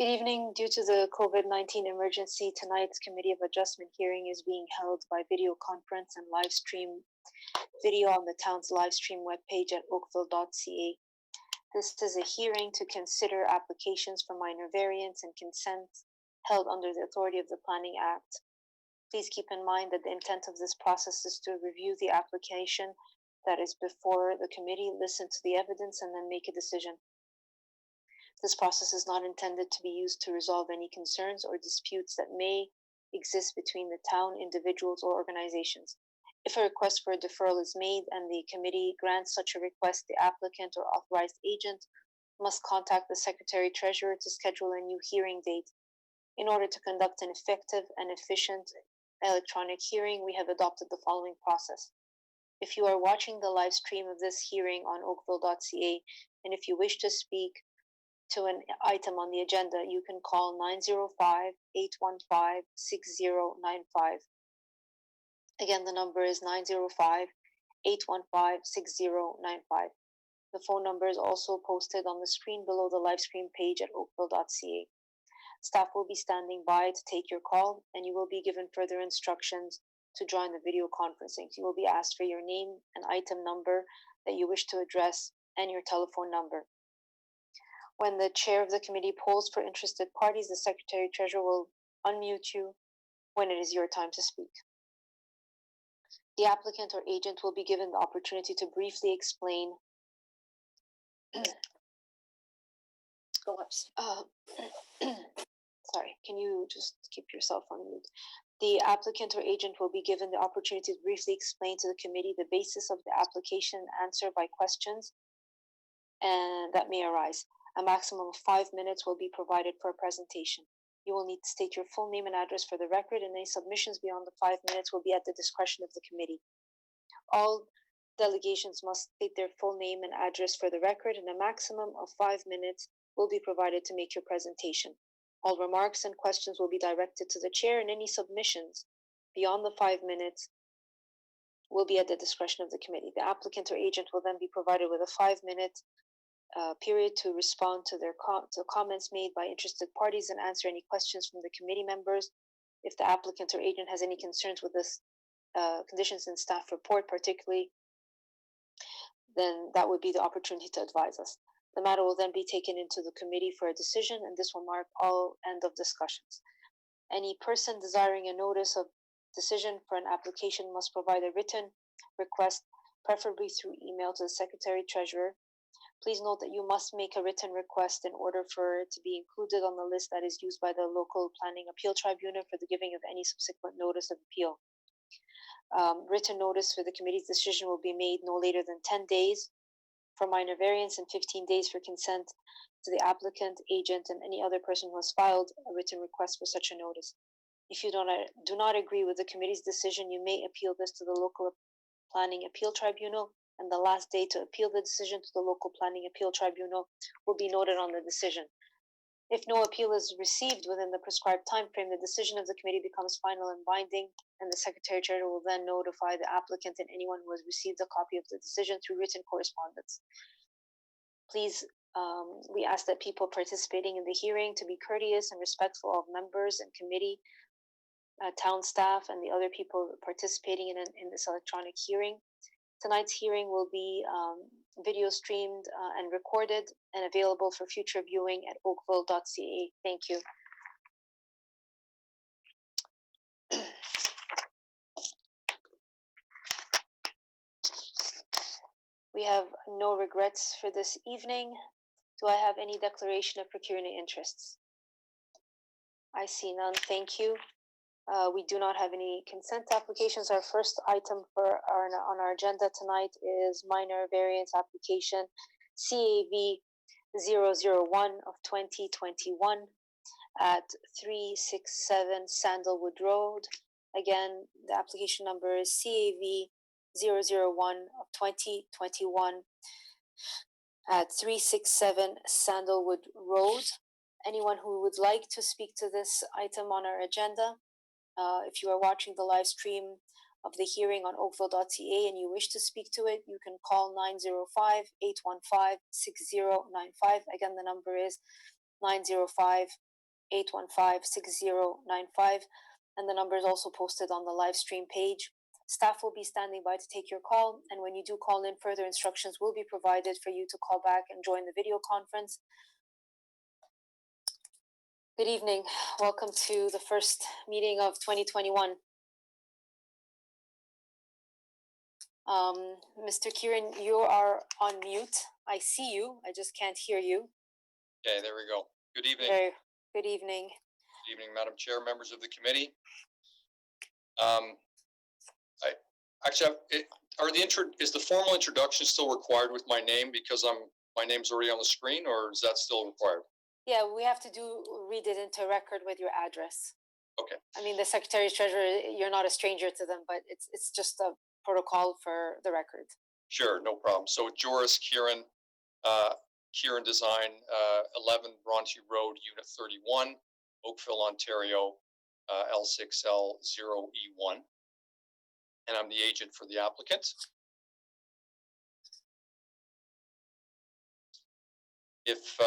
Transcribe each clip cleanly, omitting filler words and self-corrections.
Good evening. Due to the COVID-19 emergency, tonight's Committee of Adjustment hearing is being held by video conference and live stream video on the town's live stream webpage at oakville.ca. This is a hearing to consider applications for minor variance and consent held under the authority of the Planning Act. Please keep in mind that the intent of this process is to review the application that is before the committee, listen to the evidence, and then make a decision. This process is not intended to be used to resolve any concerns or disputes that may exist between the town, individuals, or organizations. If a request for a deferral is made and the committee grants such a request, the applicant or authorized agent must contact the Secretary-Treasurer to schedule a new hearing date. In order to conduct an effective and efficient electronic hearing, we have adopted the following process. If you are watching the live stream of this hearing on oakville.ca, and if you wish to speak to an item on the agenda, you can call 905-815-6095. Again, the number is 905-815-6095. The phone number is also posted on the screen below the live stream page at oakville.ca. Staff will be standing by to take your call, and you will be given further instructions to join the video conferencing. You will be asked for your name and item number that you wish to address and your telephone number. When the chair of the committee polls for interested parties, the Secretary-Treasurer will unmute you when it is your time to speak. The applicant or agent will be given the opportunity to briefly explain. Go up. Sorry, can you just keep yourself on mute? The applicant or agent will be given the opportunity to briefly explain to the committee the basis of the application and answer by questions and that may arise. A maximum of 5 minutes will be provided for a presentation. You will need to state your full name and address for the record, and any submissions beyond the 5 minutes will be at the discretion of the committee. All delegations must state their full name and address for the record, and a maximum of 5 minutes will be provided to make your presentation. All remarks and questions will be directed to the chair, and any submissions beyond the 5 minutes will be at the discretion of the committee. The applicant or agent will then be provided with a 5-minute period to respond to their comments made by interested parties and answer any questions from the committee members. If the applicant or agent has any concerns with this conditions in staff report particularly, then that would be the opportunity to advise us. The matter will then be taken into the committee for a decision, and this will mark all end of discussions. Any person desiring a notice of decision for an application must provide a written request, preferably through email, to the Secretary-Treasurer. Please note that you must make a written request in order for it to be included on the list that is used by the local planning appeal tribunal for the giving of any subsequent notice of appeal. Written notice for the committee's decision will be made no later than 10 days for minor variance and 15 days for consent to the applicant, agent, and any other person who has filed a written request for such a notice. If you do not agree with the committee's decision, you may appeal this to the local planning appeal tribunal, and the last day to appeal the decision to the local planning appeal tribunal will be noted on the decision. If no appeal is received within the prescribed time frame, the decision of the committee becomes final and binding, and the Secretary-General will then notify the applicant and anyone who has received a copy of the decision through written correspondence. Please, we ask that people participating in the hearing to be courteous and respectful of members and committee, town staff, and the other people participating in this electronic hearing. Tonight's hearing will be video streamed and recorded and available for future viewing at oakville.ca. Thank you. We have no regrets for this evening. Do I have any declaration of pecuniary interests? I see none. Thank you. We do not have any consent applications. Our first item on our agenda tonight is minor variance application CAV 001 of 2021 at 367 Sandalwood Road. Again, the application number is CAV 001 of 2021 at 367 Sandalwood Road. Anyone who would like to speak to this item on our agenda, if you are watching the live stream of the hearing on oakville.ca and you wish to speak to it, you can call 905-815-6095. Again, the number is 905 815-6095, and the number is also posted on the live stream page. Staff will be standing by to take your call, and when you do call in, further instructions will be provided for you to call back and join the video conference. Good evening. Welcome to the first meeting of 2021. Mr. Kieran, you are on mute. I see you. I just can't hear you. Okay, there we go. Good evening. Good evening. Good evening, Madam Chair, members of the committee. Is the formal introduction still required with my name because my name's already on the screen, or is that still required? Yeah, we have to read it into record with your address. Okay. I mean, the Secretary Treasurer, you're not a stranger to them, but it's just a protocol for the record. Sure, no problem. So Joris Kieran, Kieran Design, 11 Bronte Road, Unit 31, Oakville, Ontario, L6L0E1. And I'm the agent for the applicant. If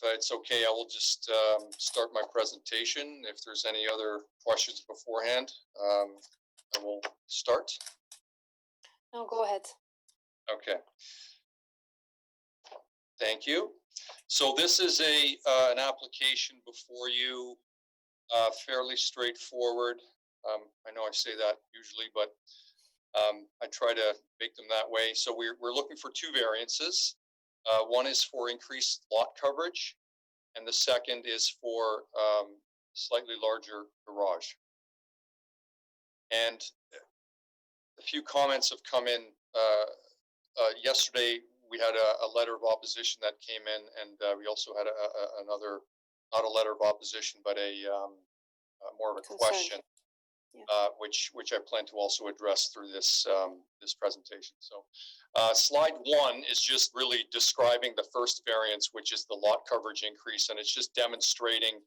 it's okay, I will just start my presentation. If there's any other questions beforehand, I will start. No, go ahead. Okay. Thank you. So this is an application before you, fairly straightforward. I know I say that usually, but I try to make them that way. So we're looking for two variances. One is for increased lot coverage, and the second is for slightly larger garage. And a few comments have come in. Yesterday, we had a letter of opposition that came in, and we also had another, not a letter of opposition, but more of a question, yeah. which I plan to also address through this this presentation. So slide 1 is just really describing the first variance, which is the lot coverage increase, and it's just demonstrating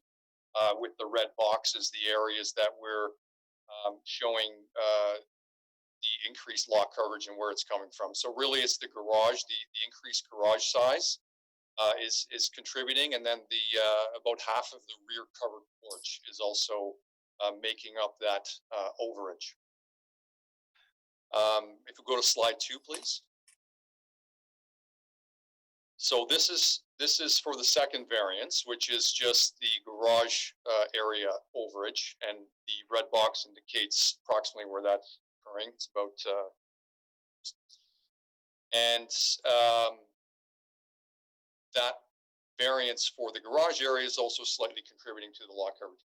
with the red boxes the areas that we're showing the increased lot coverage and where it's coming from. So really it's the garage, the increased garage size is contributing, and then the about half of the rear covered porch is also making up that overage. If we go to slide 2, please. So this is for the second variance, which is just the garage area overage, and the red box indicates approximately where that's occurring. It's about that variance for the garage area is also slightly contributing to the lot coverage.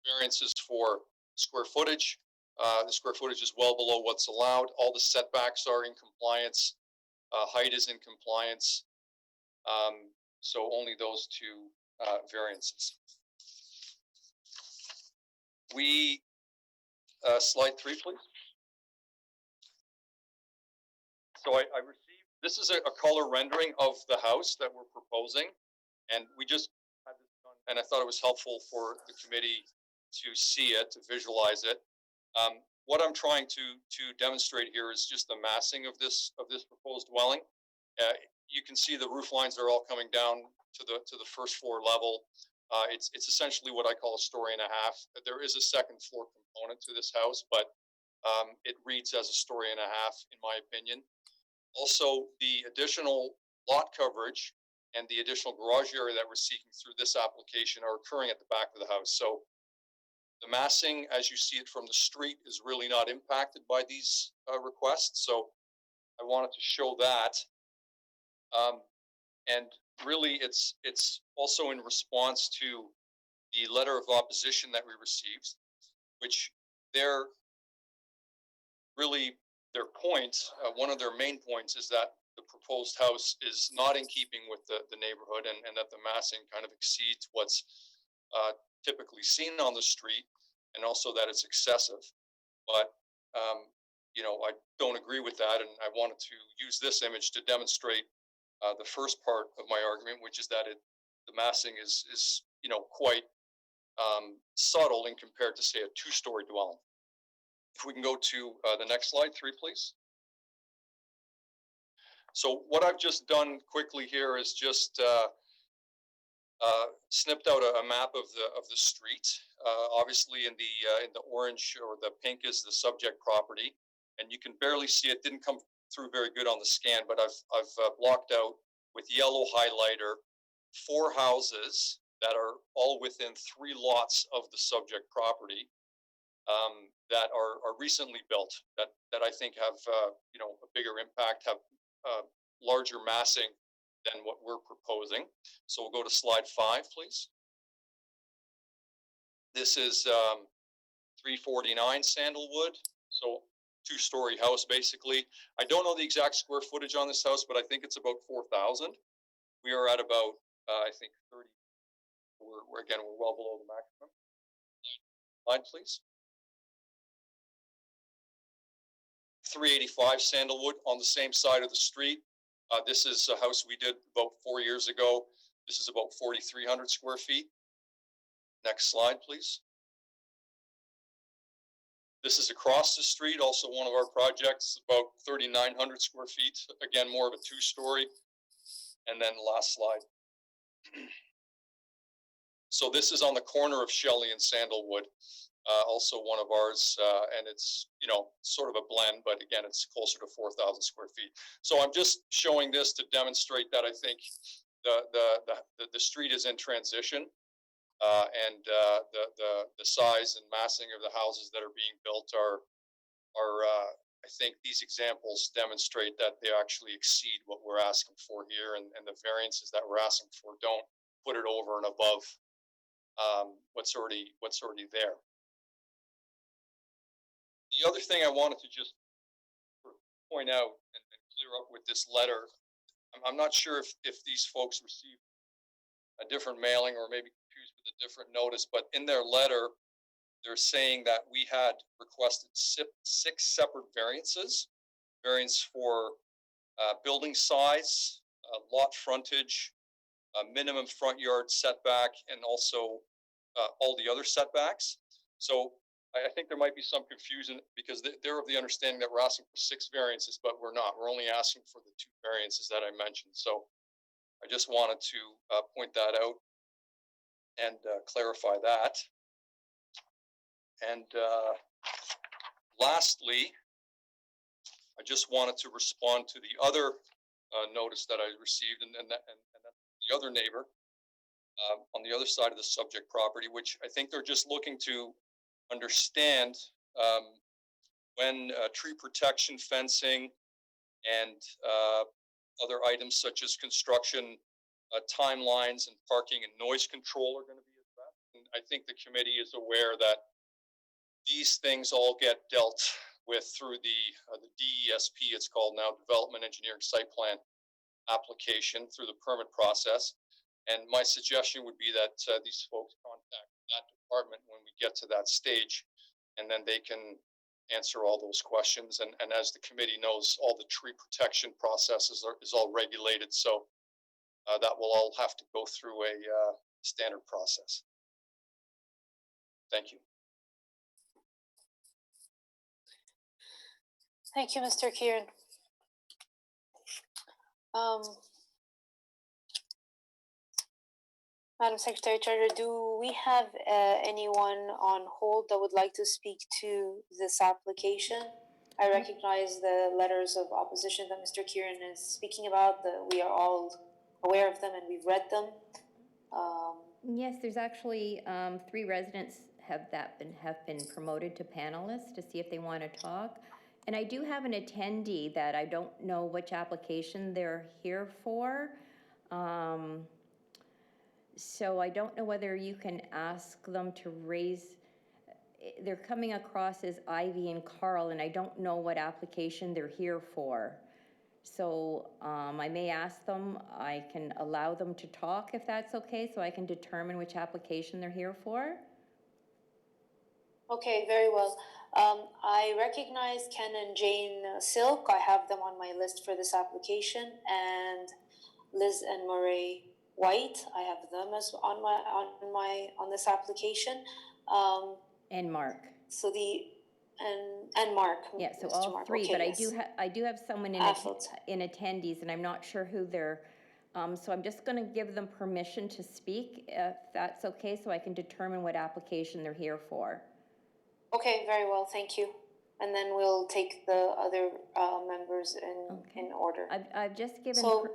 Variances for square footage. The square footage is well below what's allowed. All the setbacks are in compliance. Height is in compliance. So only those two variances. We slide 3, please. So I received, this is a color rendering of the house that we're proposing, and we just had this done, and I thought it was helpful for the committee to see it, to visualize it. What I'm trying to demonstrate here is just the massing of this proposed dwelling. You can see the roof lines are all coming down to the first floor level. It's essentially what I call a story and a half. There is a second floor component to this house, but it reads as a story and a half, in my opinion. Also, the additional lot coverage and the additional garage area that we're seeking through this application are occurring at the back of the house. So the massing, as you see it from the street, is really not impacted by these requests. So I wanted to show that. And really, it's also in response to the letter of opposition that we received, which their point, one of their main points is that the proposed house is not in keeping with the neighborhood, and that the massing kind of exceeds what's typically seen on the street, and also that it's excessive. But you know, I don't agree with that, and I wanted to use this image to demonstrate the first part of my argument, which is that the massing is you know, quite subtle in compared to, say, a two-story dwelling. If we can go to the next slide, 3, please. So what I've just done quickly here is just snipped out a map of the street. Obviously, in the orange or the pink is the subject property, and you can barely see it. Didn't come through very good on the scan, but I've blocked out with yellow highlighter 4 houses that are all within 3 lots of the subject property, that are recently built, that I think have a bigger impact, have larger massing than what we're proposing. So we'll go to slide 5, please. This is 349 Sandalwood, so 2-story house basically. I don't know the exact square footage on this house, but I think it's about 4,000. We are at about I think 30. We're again, we're well below the maximum. Slide, please. 385 Sandalwood on the same side of the street. This is a house we did about 4 years ago. This is about 4,300 square feet. Next slide, please. This is across the street, also one of our projects, about 3,900 square feet. Again, more of a 2-story. And then last slide. So this is on the corner of Shelley and Sandalwood. Also one of ours, and it's sort of a blend, but again, it's closer to 4,000 square feet. So I'm just showing this to demonstrate that I think the street is in transition, and the size and massing of the houses that are being built are I think these examples demonstrate that they actually exceed what we're asking for here, and the variances that we're asking for don't put it over and above what's already there. The other thing I wanted to just point out and clear up with this letter, I'm not sure if these folks received a different mailing or maybe confused with a different notice, but in their letter, they're saying that we had requested 6 separate variances. Variance for building size, lot frontage, minimum front yard setback, and also all the other setbacks. So I think there might be some confusion because they're of the understanding that we're asking for 6 variances, but we're not. We're only asking for the 2 variances that I mentioned. So I just wanted to point that out and clarify that. And lastly, I just wanted to respond to the other notice that I received, and that's the other neighbor on the other side of the subject property, which I think they're just looking to understand when tree protection, fencing, and other items such as construction timelines and parking and noise control are going to be addressed. And I think the committee is aware that these things all get dealt with through the DESP, it's called now, Development Engineering Site Plan application, through the permit process. And my suggestion would be that these folks contact that department when we get to that stage, and then they can answer all those questions. And as the committee knows, all the tree protection processes is all regulated, so that will all have to go through a standard process. Thank you. Thank you, Mr. Kieran. Madam Secretary Treasurer, do we have anyone on hold that would like to speak to this application? I recognize the letters of opposition that Mr. Kieran is speaking about. We are all aware of them and we've read them. Yes, there's actually 3 residents have been promoted to panelists to see if they want to talk. And I do have an attendee that I don't know which application they're here for. So I don't know whether you can ask them to raise, they're coming across as Ivy and Carl, and I don't know what application they're here for. So I may ask them, I can allow them to talk if that's okay, so I can determine which application they're here for. Okay, very well. I recognize Ken and Jane Silk. I have them on my list for this application, and Liz and Murray White. I have them as on this application. And Mark. So and Mark. Yeah, so Mr. all Mark. 3. Okay, but yes. I do have someone in attendees, and I'm not sure who their So I'm just gonna give them permission to speak, if that's okay, so I can determine what application they're here for. Okay, very well, thank you. And then we'll take the other members in order. I've just given So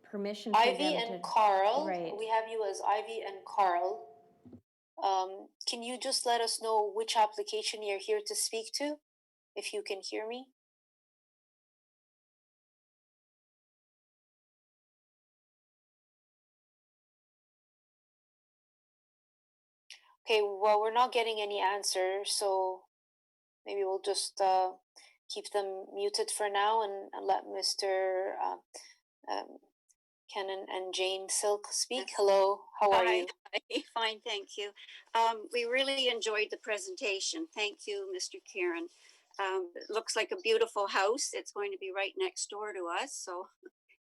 permission for Ivy them to. and Carl, Right. we have you as Ivy and Carl. Can you just let us know which application you're here to speak to, if you can hear me? Okay, well, we're not getting any answer, so maybe we'll just keep them muted for now and let Mr. Ken and Jane Silk speak. Hello, how are you? Hi, fine, thank you. We really enjoyed the presentation. Thank you, Mr. Kieran. It looks like a beautiful house. It's going to be right next door to us, so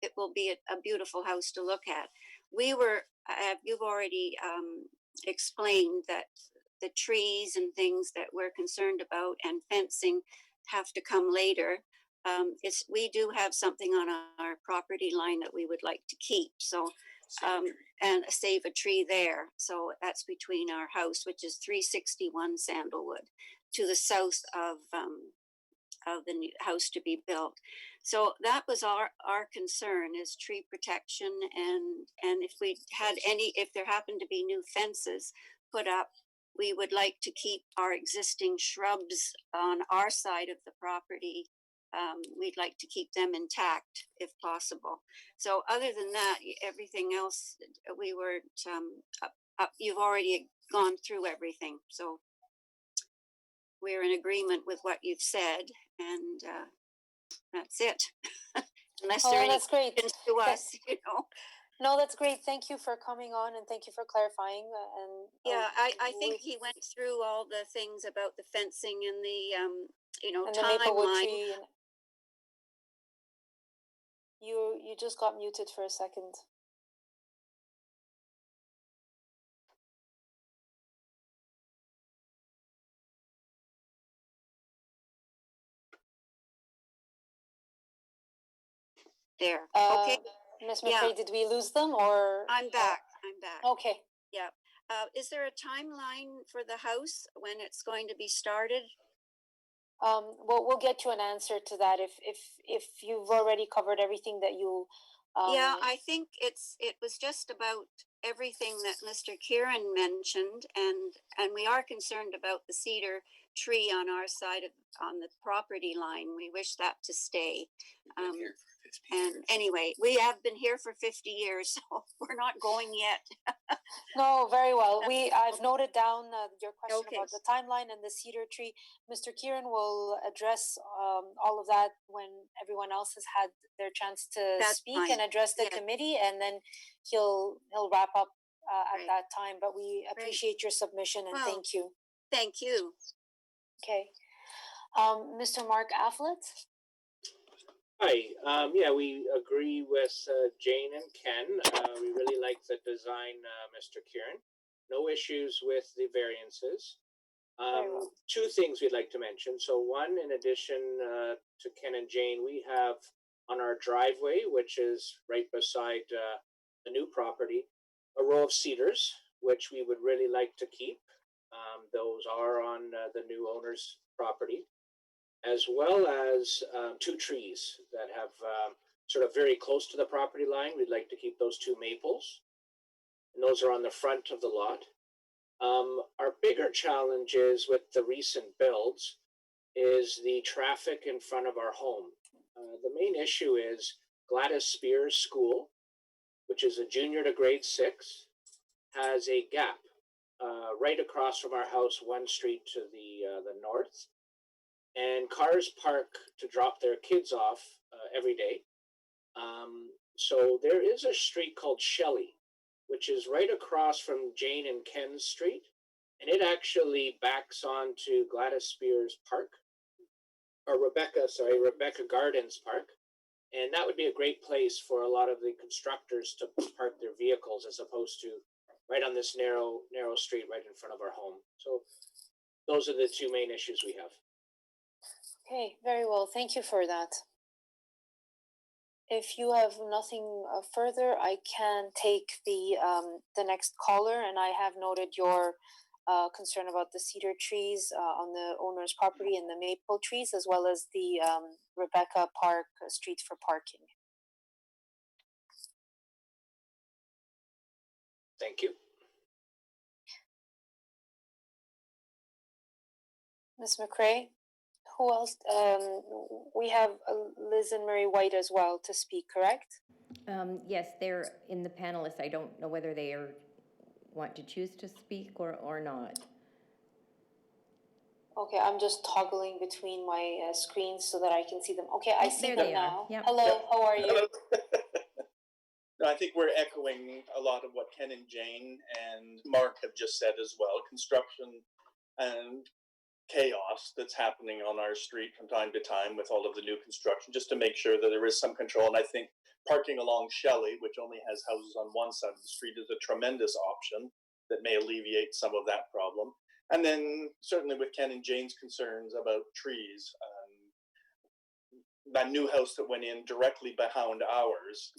it will be a beautiful house to look at. You've already explained that the trees and things that we're concerned about and fencing have to come later. We do have something on our property line that we would like to keep. So, and save a tree there. So that's between our house, which is 361 Sandalwood, to the south of the new house to be built. So that was our concern, is tree protection, and if there happened to be new fences put up, we would like to keep our existing shrubs on our side of the property. We'd like to keep them intact if possible. So other than that, everything else, we were you've already gone through everything. So we're in agreement with what you've said, and that's it. Unless there are any questions to us, you know. No, that's great. Thank you for coming on, and thank you for clarifying. And yeah, I think he went through all the things about the fencing and the and the maplewood tree. And you just got muted for a second. There. Okay. Ms. McCrae, did we lose them, or? I'm back. I'm back. Okay. Yeah. Is there a timeline for the house when it's going to be started? Well, we'll get you an answer to that if you've already covered everything that you. Yeah, I think it was just about everything that Mr. Kieran mentioned, and we are concerned about the cedar tree on our side on the property line. We wish that to stay. And anyway, we have been here for 50 years, so we're not going yet. No, very well. I've noted down your question Okay. about the timeline and the cedar tree. Mr. Kieran will address all of that when everyone else has had their chance to speak fine. and address the committee, and then he'll wrap up at Right. that time. But we appreciate your submission, and thank you. Thank you. Okay. Mr. Mark Afflet? Hi. Yeah, we agree with Jane and Ken. We really like the design, Mr. Kieran. No issues with the variances. Very well. Two things we'd like to mention. So one, in addition to Ken and Jane, we have on our driveway, which is right beside the new property, a row of cedars, which we would really like to keep. Those are on the new owner's property, as well as two trees that have sort of very close to the property line. We'd like to keep those two maples, and those are on the front of the lot. Our bigger challenge is with the recent builds is the traffic in front of our home. The main issue is Gladys Spears School, which is a junior to grade 6, has a gap right across from our house, one street to the north. And cars park to drop their kids off every day. So there is a street called Shelley, which is right across from Jane and Ken's street, and it actually backs onto Gladys Spears Park, or Rebecca Gardens Park, and that would be a great place for a lot of the constructors to park their vehicles, as opposed to right on this narrow street right in front of our home. So those are the two main issues we have. Okay, very well. Thank you for that. If you have nothing further, I can take the next caller, and I have noted your concern about the cedar trees on the owner's property and the maple trees, as well as the Rebecca Park street for parking. Thank you. Ms. McCrae, who else? We have Liz and Mary White as well to speak, correct? Yes, they're in the panelists. I don't know whether they want to choose to speak or not. Okay, I'm just toggling between my screens so that I can see them. Okay, I see There them they are. now. Yep. Hello, Yep. how are you? Hello. No, I think we're echoing a lot of what Ken and Jane and Mark have just said as well. Construction and chaos that's happening on our street from time to time with all of the new construction, just to make sure that there is some control. And I think parking along Shelley, which only has houses on one side of the street, is a tremendous option that may alleviate some of that problem. And then certainly with Ken and Jane's concerns about trees, that new house that went in directly behind ours,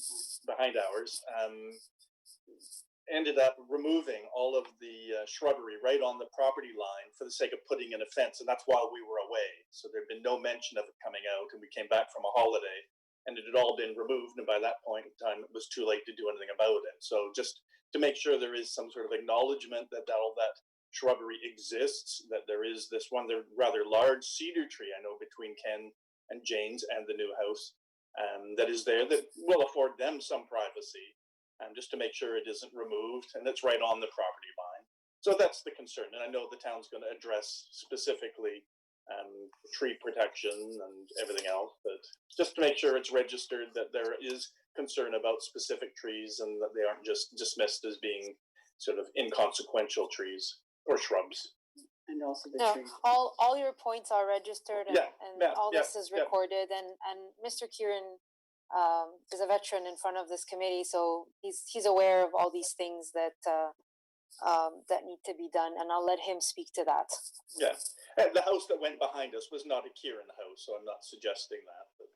ended up removing all of the shrubbery right on the property line for the sake of putting in a fence, and that's while we were away. So there'd been no mention of it coming out, and we came back from a holiday, and it had all been removed, and by that point in time, it was too late to do anything about it. So just to make sure there is some sort of acknowledgement that all that shrubbery exists, that there is this one rather large cedar tree, I know, between Ken and Jane's and the new house that is there that will afford them some privacy, just to make sure it isn't removed, and it's right on the property line. So that's the concern, and I know the town's going to address specifically tree protection and everything else, but just to make sure it's registered that there is concern about specific trees and that they aren't just dismissed as being sort of inconsequential trees or shrubs. And also the No, trees. all your points are registered, and, Yeah, all yeah, this is yeah. recorded, and Mr. Kieran is a veteran in front of this committee, so he's aware of all these things that that need to be done, and I'll let him speak to that. Yeah, the house that went behind us was not a Kieran house, so I'm not suggesting that. But,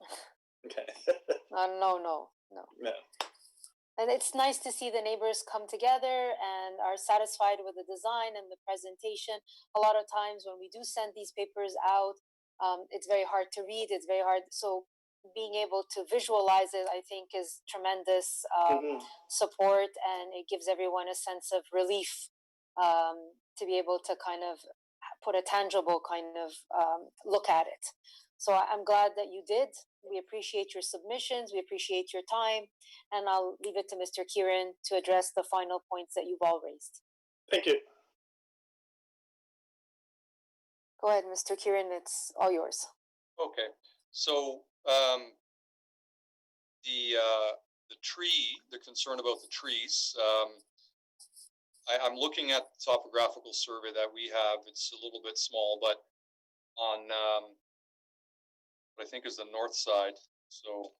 okay. No. No. And it's nice to see the neighbors come together and are satisfied with the design and the presentation. A lot of times when we do send these papers out, it's very hard to read. It's very hard. So being able to visualize it, I think, is tremendous support, and it gives everyone a sense of relief to be able to kind of put a tangible kind of look at it. So I'm glad that you did. We appreciate your submissions. We appreciate your time. And I'll leave it to Mr. Kieran to address the final points that you've all raised. Thank you. Go ahead, Mr. Kieran. It's all yours. Okay, so the tree, the concern about the trees. I'm looking at the topographical survey that we have. It's a little bit small, but on what I think is the north side, so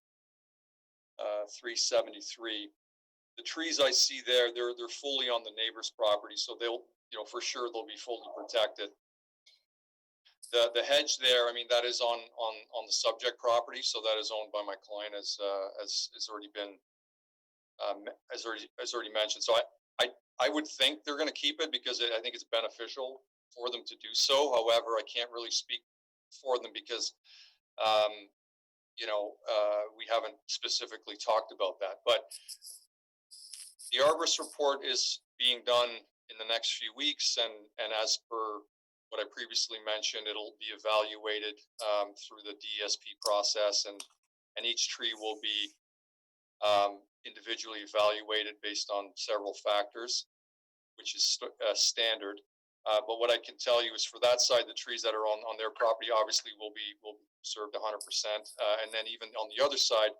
373. The trees I see there, they're fully on the neighbor's property, so they'll, for sure they'll be fully protected. The hedge there, I mean, that is on the subject property, so that is owned by my client, as already been as already mentioned. So I would think they're going to keep it because I think it's beneficial for them to do so. However, I can't really speak for them because we haven't specifically talked about that. But the arborist report is being done in the next few weeks, and as per what I previously mentioned, it'll be evaluated through the DSP process, and each tree will be individually evaluated based on several factors, which is standard. But what I can tell you is for that side, the trees that are on their property obviously will be preserved 100%. And then even on the other side,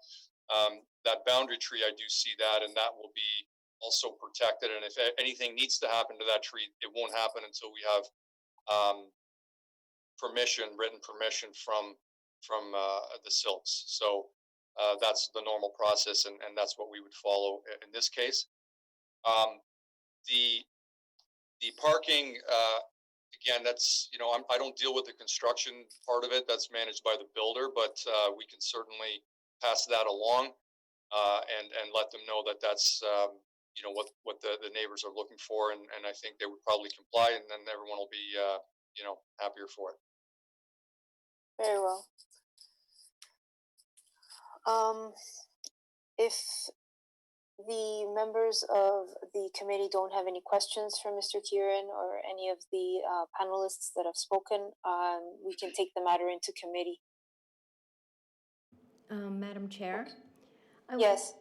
that boundary tree, I do see that, and that will be also protected. And if anything needs to happen to that tree, it won't happen until we have written permission from the Silks. So that's the normal process, and that's what we would follow in this case. The parking, again, that's, I don't deal with the construction part of it. That's managed by the builder, but we can certainly pass that along, and let them know that that's, you know, what the neighbors are looking for, and I think they would probably comply, and then everyone will be, you know, happier for it. Very well. If the members of the committee don't have any questions for Mr. Kieran or any of the panelists that have spoken, we can take the matter into committee. Madam Chair? Yes.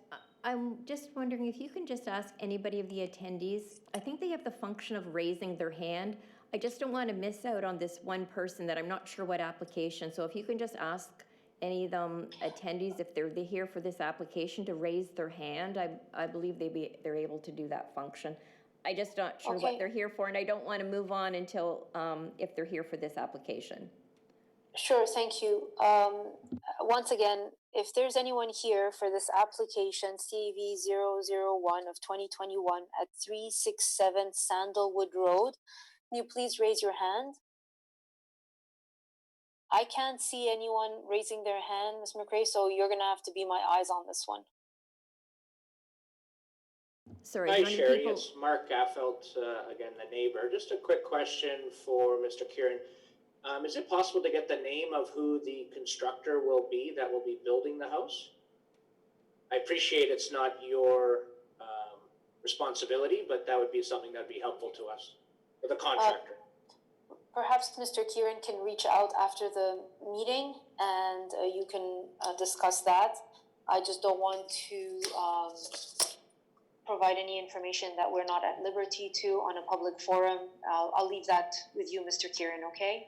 I'm just wondering if you can just ask anybody of the attendees, I think they have the function of raising their hand. I just don't want to miss out on this one person that I'm not sure what application. So if you can just ask any of them attendees, if they're here for this application, to raise their hand, I believe they're able to do that function. I just not sure what they're here for, and I don't want to move on until if they're here for this application. Sure, thank you. Once again, if there's anyone here for this application CV001 of 2021 at 367 Sandalwood Road, can you please raise your hand? I can't see anyone raising their hand, Ms. McRae, so you're going to have to be my eyes on this one. Sorry. Hi, Sherry. It's Mark Gaffelt, again, the neighbor. Just a quick question for Mr. Kieran. Is it possible to get the name of who the constructor will be that will be building the house? I appreciate it's not your responsibility, but that would be something that would be helpful to us, or the contractor. Perhaps Mr. Kieran can reach out after the meeting and you can discuss that. I just don't want to provide any information that we're not at liberty to on a public forum. I'll leave that with you, Mr. Kieran, okay?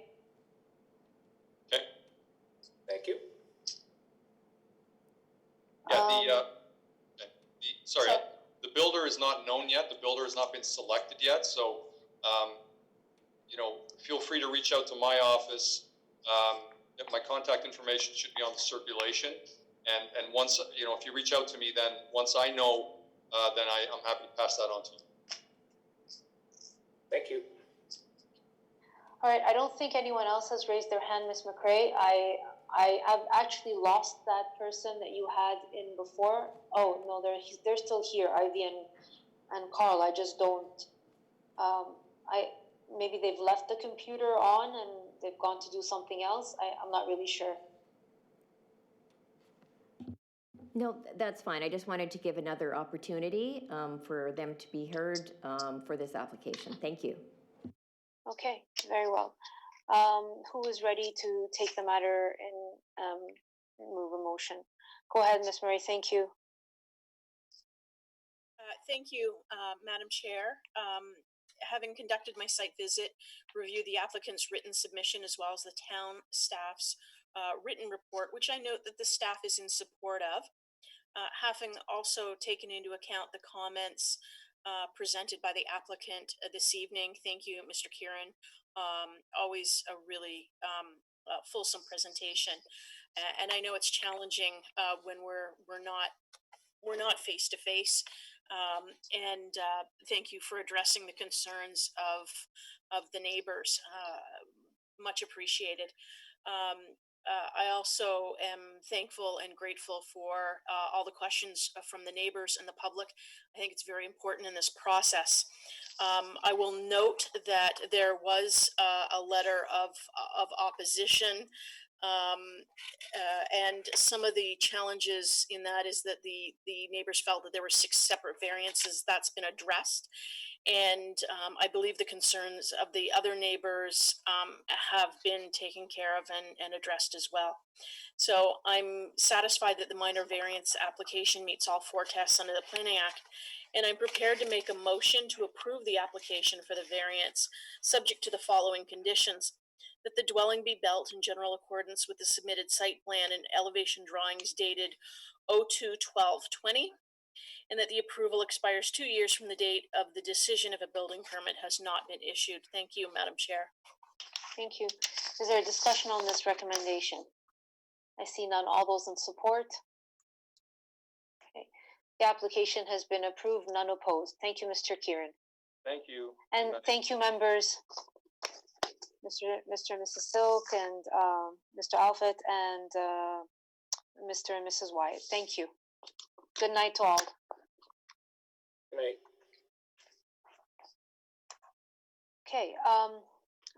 Okay. Thank you. Yeah, the builder is not known yet. The builder has not been selected yet. So, you know, feel free to reach out to my office. My contact information should be on the circulation. And once, you know, if you reach out to me, then once I know, then I'm happy to pass that on to you. Thank you. All right, I don't think anyone else has raised their hand, Ms. McRae. I have actually lost that person that you had in before. Oh no, they're still here, Ivy and Carl. I just don't. Maybe they've left the computer on and they've gone to do something else. I'm not really sure. No, that's fine. I just wanted to give another opportunity for them to be heard for this application. Thank you. Okay, very well. Who is ready to take the matter and move a motion? Go ahead, Ms. Murray. Thank you. Thank you, Madam Chair. Having conducted my site visit, reviewed the applicant's written submission as well as the town staff's written report, which I note that the staff is in support of. Having also taken into account the comments presented by the applicant this evening. Thank you, Mr. Kieran. Always a really fulsome presentation, and I know it's challenging when we're not face to face. And thank you for addressing the concerns of the neighbors. Much appreciated. I also am thankful and grateful for all the questions from the neighbors and the public. I think it's very important in this process. I will note that there was a letter of opposition, and some of the challenges in that is that the neighbors felt that there were 6 separate variances. That's been addressed. And I believe the concerns of the other neighbors have been taken care of and addressed as well. So I'm satisfied that the minor variance application meets all 4 tests under the Planning Act, and I'm prepared to make a motion to approve the application for the variance, subject to the following conditions: that the dwelling be built in general accordance with the submitted site plan and elevation drawings dated 02/12/20, and that the approval expires 2 years from the date of the decision if a building permit has not been issued. Thank you, Madam Chair. Thank you. Is there a discussion on this recommendation? I see none. All those in support? Okay. The application has been approved, none opposed. Thank you, Mr. Kieran. Thank you. And thank you, members. Mr. and Mrs. Silk and Mr. Alfett and Mr. and Mrs. Wyatt. Thank you. Good night to all. Good night. Okay,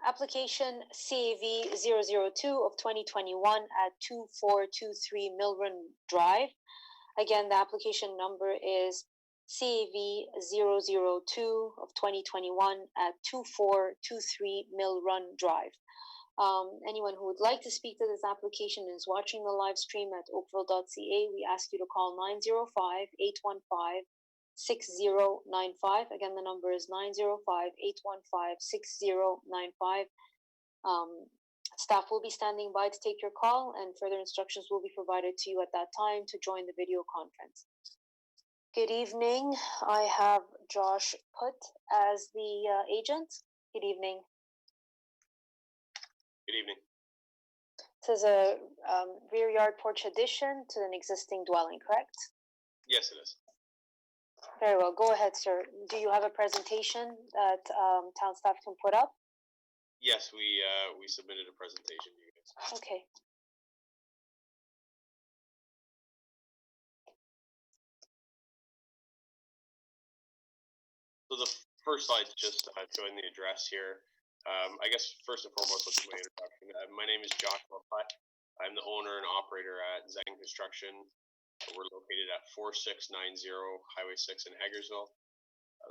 application CAV 002 of 2021 at 2423 Milburn Drive. Again, the application number is CAV 002 of 2021 at 2423 Mill Run Drive. Anyone who would like to speak to this application and is watching the live stream at oakville.ca, we ask you to call 905-815-6095. Again, the number is 905-815-6095. Staff will be standing by to take your call, and further instructions will be provided to you at that time to join the video conference. Good evening. I have Josh Put as the agent. Good evening. Good evening. This is a rear yard porch addition to an existing dwelling, correct? Yes, it is. Very well. Go ahead, sir. Do you have a presentation that town staff can put up? Yes, we submitted a presentation to you guys. Okay. So the first slide just showing the address here. I guess first and foremost, let's do my introduction. My name is Joshua Putt. I'm the owner and operator at Zang Construction. We're located at 4690 Highway 6 in Hagersville.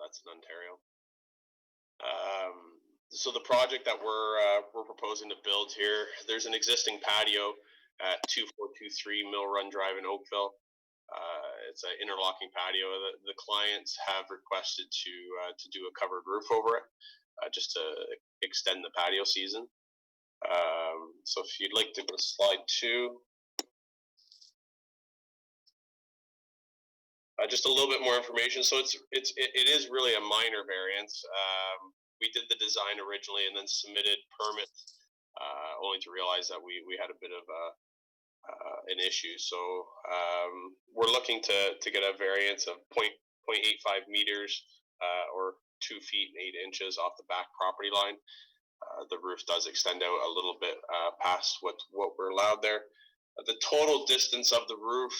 That's in Ontario. So the project that we're proposing to build here, there's an existing patio at 2423 Mill Run Drive in Oakville. It's an interlocking patio. The clients have requested to do a covered roof over it, just to extend the patio season. So if you'd like to go to slide 2. Just a little bit more information. So it is really a minor variance. We did the design originally and then submitted permits, only to realize that we had a bit of an issue. So we're looking to get a variance of 0.85 meters, or 2 feet and 8 inches off the back property line. The roof does extend out a little bit past what we're allowed there. The total distance of the roof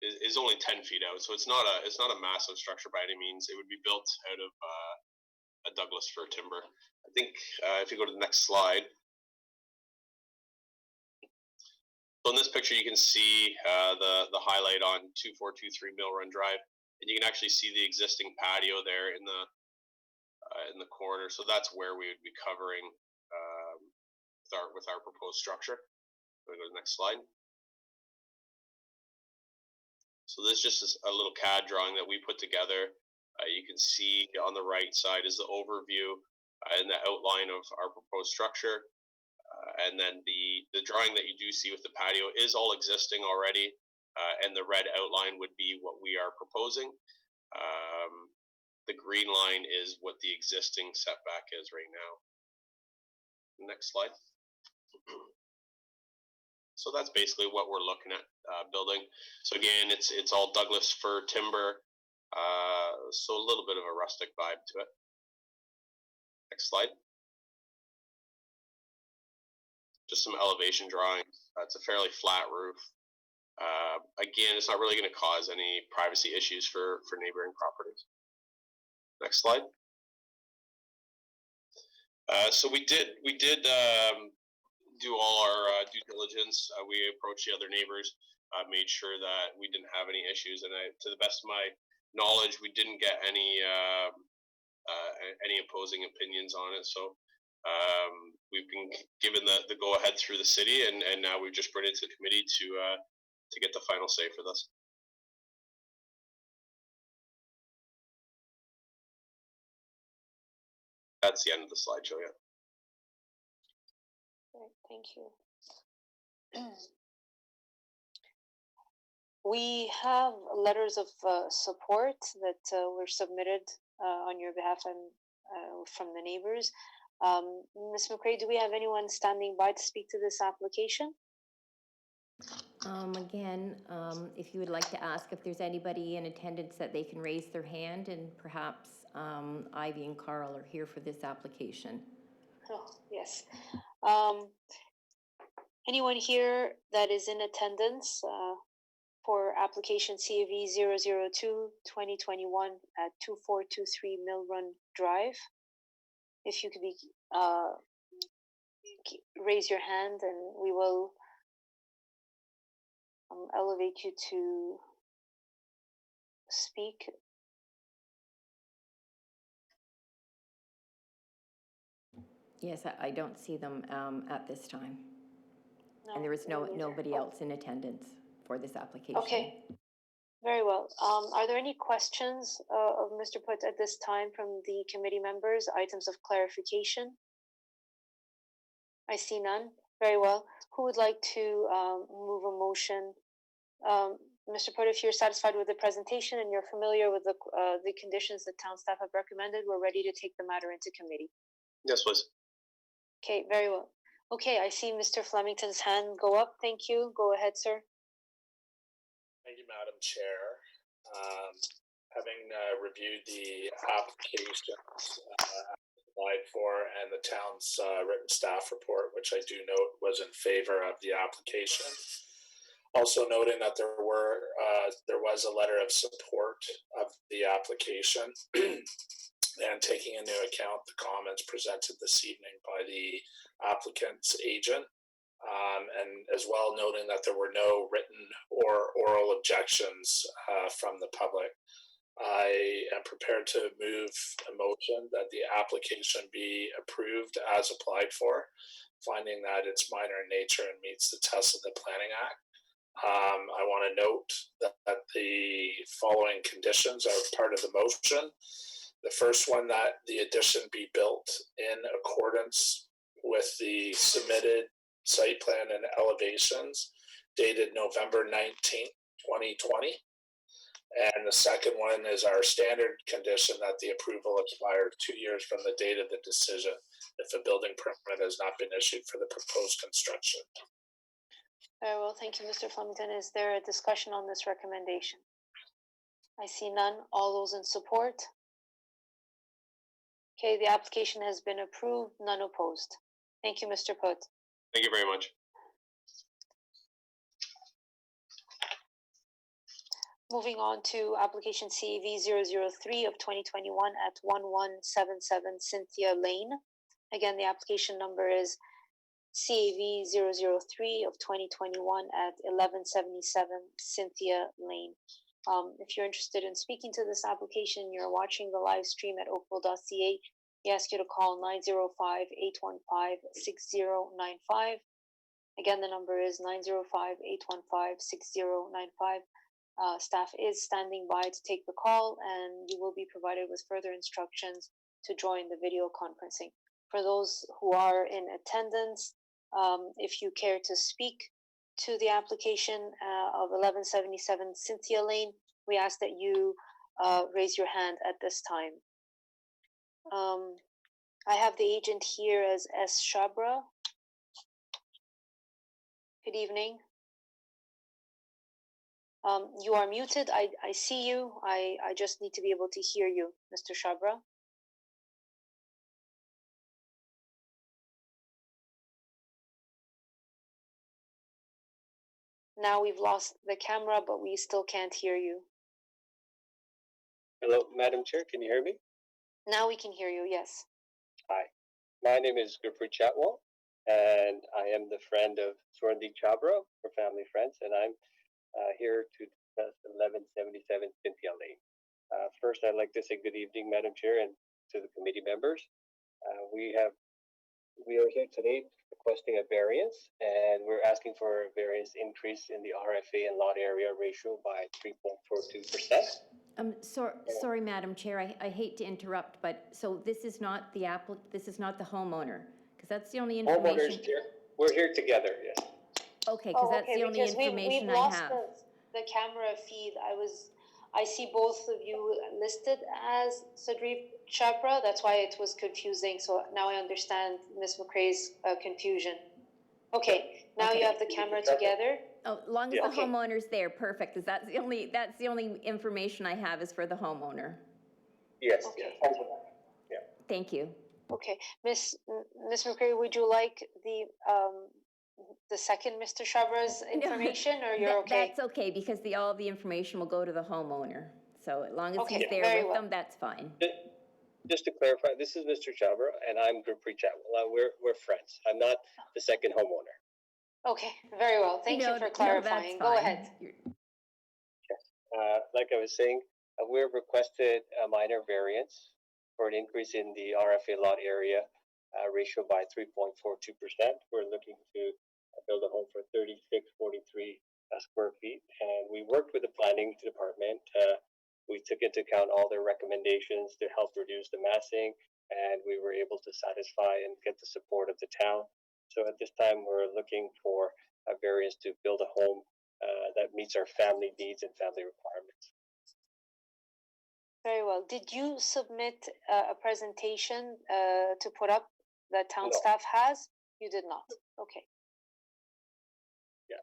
is only 10 feet out, so it's not a massive structure by any means. It would be built out of a Douglas fir timber. I think if you go to the next slide. So in this picture, you can see the highlight on 2423 Mill Run Drive, and you can actually see the existing patio there in the corner. So that's where we would be covering with our proposed structure. Go to the next slide. So this just is a little CAD drawing that we put together. You can see on the right side is the overview and the outline of our proposed structure. And then the drawing that you do see with the patio is all existing already. And the red outline would be what we are proposing. The green line is what the existing setback is right now. Next slide. So that's basically what we're looking at building. So again, it's all Douglas fir timber, so a little bit of a rustic vibe to it. Next slide. Just some elevation drawings. It's a fairly flat roof. Again, it's not really going to cause any privacy issues for neighboring properties. Next slide. So we did do all our due diligence. We approached the other neighbors, made sure that we didn't have any issues, and to the best of my knowledge, we didn't get any opposing opinions on it. So we've been given the go ahead through the city, and now we've just brought it to the committee to get the final say for this. That's the end of the slideshow. Yeah. Thank you. We have letters of support that were submitted on your behalf and from the neighbors. Ms. McRae, do we have anyone standing by to speak to this application? Again, if you would like to ask if there's anybody in attendance that they can raise their hand, and perhaps Ivy and Carl are here for this application. Oh, yes. Anyone here that is in attendance for application CAV 002-2021 at 2423 Mill Run Drive? If you could be raise your hand, and we will elevate you to speak. Yes, I don't see them at this time. No, And there is neither. nobody else in attendance for this application. Okay, very well. Are there any questions of Mr. Put at this time from the committee members, items of clarification? I see none. Very well. Who would like to move a motion? Mr. Put, if you're satisfied with the presentation and you're familiar with the conditions that town staff have recommended, we're ready to take the matter into committee. Yes, please. Okay, very well. Okay, I see Mr. Flemington's hand go up. Thank you. Go ahead, sir. Thank you, Madam Chair. Having reviewed the applications applied for and the town's written staff report, which I do note was in favor of the application. Also noting that there was a letter of support of the application. And taking into account the comments presented this evening by the applicant's agent, and as well noting that there were no written or oral objections from the public, I am prepared to move a motion that the application be approved as applied for, finding that it's minor in nature and meets the test of the Planning Act. I want to note that the following conditions are part of the motion. The first one, that the addition be built in accordance with the submitted site plan and elevations dated November 19th, 2020. And the second one is our standard condition that the approval expires 2 years from the date of the decision if a building permit has not been issued for the proposed construction. Very well, thank you, Mr. Flemington. Is there a discussion on this recommendation? I see none. All those in support? Okay, the application has been approved, none opposed. Thank you, Mr. Put. Thank you very much. Moving on to application CAV 003 of 2021 at 1177 Cynthia Lane. Again, the application number is CAV 003 of 2021 at 1177 Cynthia Lane. If you're interested in speaking to this application, you're watching the live stream at oakville.ca, we ask you to call 905-815-6095. Again, the number is 905-815-6095. Staff is standing by to take the call, and you will be provided with further instructions to join the video conferencing. For those who are in attendance, if you care to speak to the application of 1177 Cynthia Lane, we ask that you raise your hand at this time. I have the agent here as S. Shabra. Good evening. You are muted. I see you. I just need to be able to hear you, Mr. Shabra. Now we've lost the camera, but we still can't hear you. Hello, Madam Chair, can you hear me? Now we can hear you, yes. Hi, my name is Gurpreet Chatwal, and I am the friend of Swarndeep Chabra, for family friends, and I'm here to discuss 1177 Cynthia Lane. First, I'd like to say good evening, Madam Chair, and to the committee members. We are here today requesting a variance, and we're asking for a variance increase in the RFA and lot area ratio by 3.42%. Sorry, Madam Chair, I hate to interrupt, but so this is not the this is not the homeowner, because that's the only information. Homeowners here, we're here together, yes. Okay, because that's the only information I have. We've lost the camera feed. I see both of you listed as Swarndeep Chabra. That's why it was confusing. So now I understand Ms. McCrae's confusion. Okay, now Okay. you have the camera together. Oh, as long as Yeah. the homeowner's there, perfect, because that's the only information I have is for the homeowner. Yes, Okay. yes. Yeah. Thank you. Okay, Ms. McCrae, would you like the the second Mr. Shabra's information, or you're okay? That's okay, because all the information will go to the homeowner. So as long as Okay, he's there very with well. them, that's fine. Just to clarify, this is Mr. Chabra and I'm Gurpreet Chatwal. We're friends. I'm not the second homeowner. Okay, very well. Thank you for clarifying. Go ahead. Like I was saying, we've requested a minor variance for an increase in the RFA lot area ratio by 3.42%. We're looking to build a home for 3643 square feet, and we worked with the planning department. We took into account all their recommendations to help reduce the massing, and we were able to satisfy and get the support of the town. So at this time, we're looking for a variance to build a home that meets our family needs and family requirements. Very well. Did you submit a presentation to put up that town No. staff has? You did not. Okay. Yeah.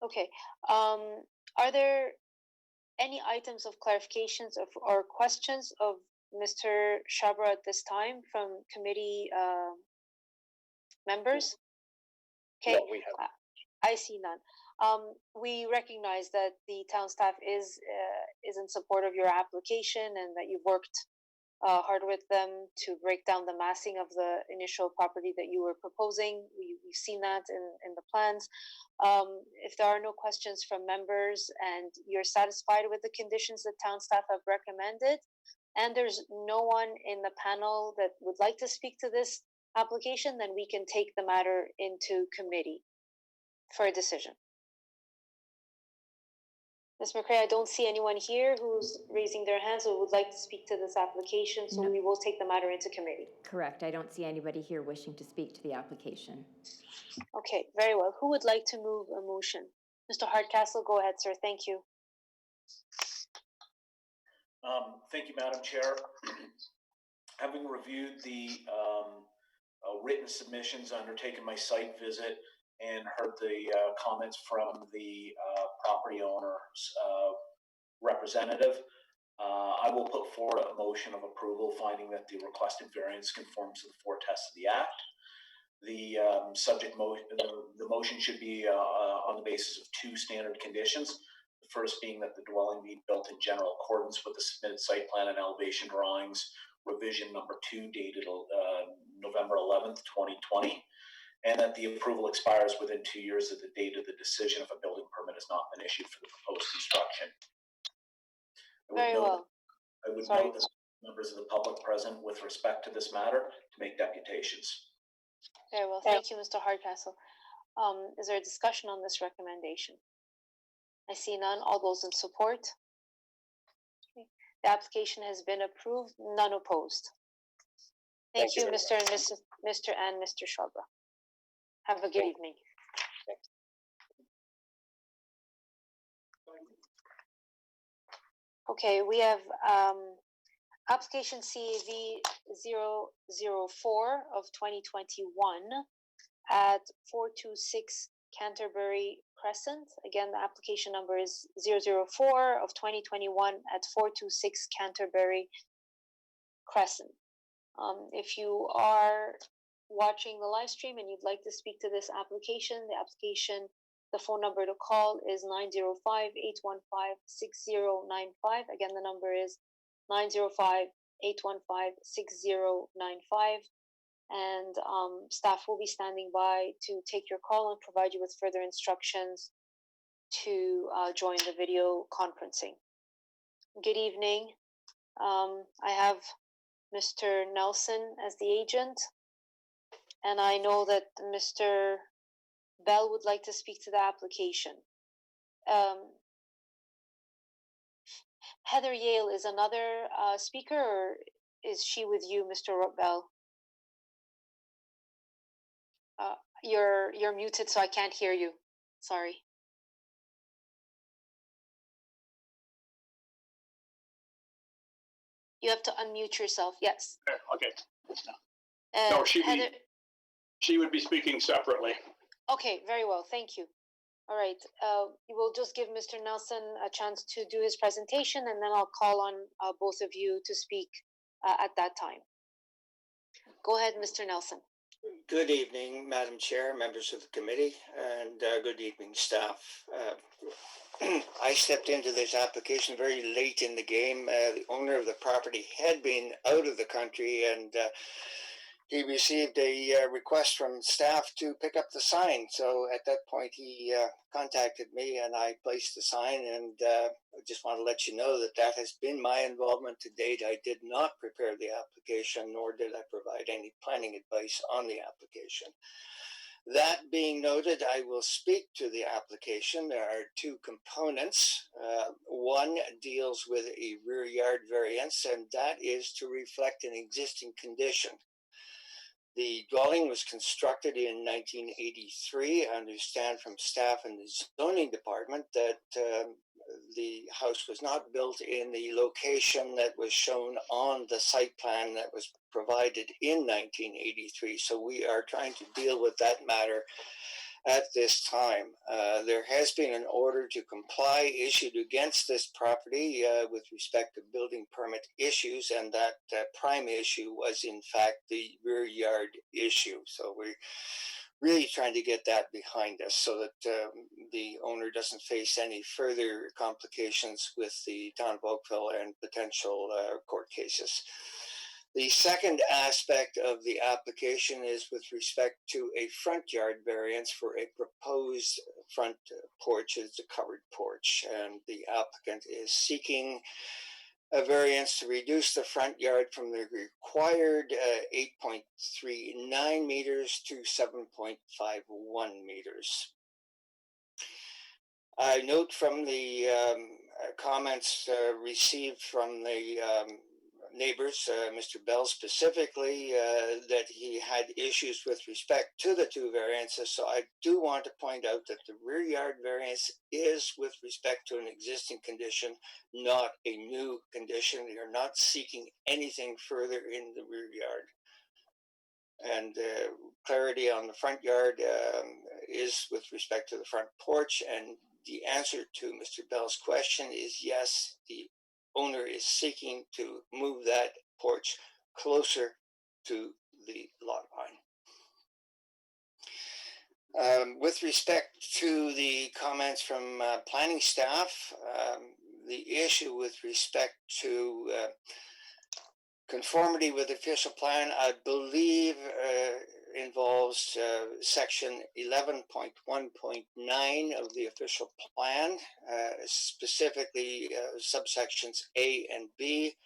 Okay. Are there any items of clarifications or questions of Mr. Shabra at this time from committee members? Okay. No, we haven't. I see none. We recognize that the town staff is in support of your application and that you've worked hard with them to break down the massing of the initial property that you were proposing. We've seen that in the plans. If there are no questions from members and you're satisfied with the conditions that town staff have recommended, and there's no one in the panel that would like to speak to this application, then we can take the matter into committee for a decision. Ms. McCray, I don't see anyone here who's raising their hands who would like to speak to this application, so No. we will take the matter into committee. Correct. I don't see anybody here wishing to speak to the application. Okay, very well. Who would like to move a motion? Mr. Hardcastle, go ahead, sir. Thank you. Thank you, Madam Chair. Having reviewed the written submissions, undertaken my site visit, and heard the comments from the property owner's representative, I will put forward a motion of approval finding that the requested variance conforms to the four tests of the Act. The the motion should be on the basis of two standard conditions. The first being that the dwelling be built in general accordance with the submitted site plan and elevation drawings, revision number 2, dated November 11th, 2020. And that the approval expires within 2 years of the date of the decision if a building permit has not been issued for the proposed construction. Very well. I would note that members of the public present with respect to this matter to make deputations. Very well. Thank you, Mr. Hardcastle. Is there a discussion on this recommendation? I see none. All those in support? Okay. The application has been approved. None opposed. Thank you, Mr. and Mr. Shabra. Have a good evening. Okay, we have application CAV 004 of 2021 at 426 Canterbury Crescent. Again, the application number is 004 of 2021 at 426 Canterbury Crescent. If you are watching the live stream and you'd like to speak to this application, the phone number to call is 905-815-6095. Again, the number is 905-815-6095. And staff will be standing by to take your call and provide you with further instructions to join the video conferencing. Good evening. I have Mr. Nelson as the agent, and I know that Mr. Bell would like to speak to the application. Heather Yale is another speaker, or is she with you, Mr. Bell? You're muted, so I can't hear you. Sorry. You have to unmute yourself. Yes. Okay. No, Heather... she would be speaking separately. Okay, very well. Thank you. All right. We will just give Mr. Nelson a chance to do his presentation, and then I'll call on both of you to speak at that time. Go ahead, Mr. Nelson. Good evening, Madam Chair, members of the committee, and good evening, staff. I stepped into this application very late in the game. The owner of the property had been out of the country, and he received a request from staff to pick up the sign. So at that point, he contacted me, and I placed the sign. And I just want to let you know that that has been my involvement to date. I did not prepare the application, nor did I provide any planning advice on the application. That being noted, I will speak to the application. There are two components. One deals with a rear yard variance, and that is to reflect an existing condition. The dwelling was constructed in 1983. I understand from staff in the zoning department that the house was not built in the location that was shown on the site plan that was provided in 1983. So we are trying to deal with that matter at this time. There has been an order to comply issued against this property with respect to building permit issues, and that prime issue was in fact the rear yard issue. So we're really trying to get that behind us so that the owner doesn't face any further complications with the town of Oakville and potential court cases. The second aspect of the application is with respect to a front yard variance for a proposed front porch. It's a covered porch, and the applicant is seeking a variance to reduce the front yard from the required 8.39 meters to 7.51 meters. I note from the comments received from the neighbors, Mr. Bell specifically, that he had issues with respect to the two variances. So I do want to point out that the rear yard variance is with respect to an existing condition, not a new condition. They are not seeking anything further in the rear yard. And clarity on the front yard is with respect to the front porch. And the answer to Mr. Bell's question is yes, the owner is seeking to move that porch closer to the lot line. With respect to the comments from planning staff, the issue with respect to conformity with the official plan, I believe involves section 11.1.9 of the official plan, specifically subsections A and B,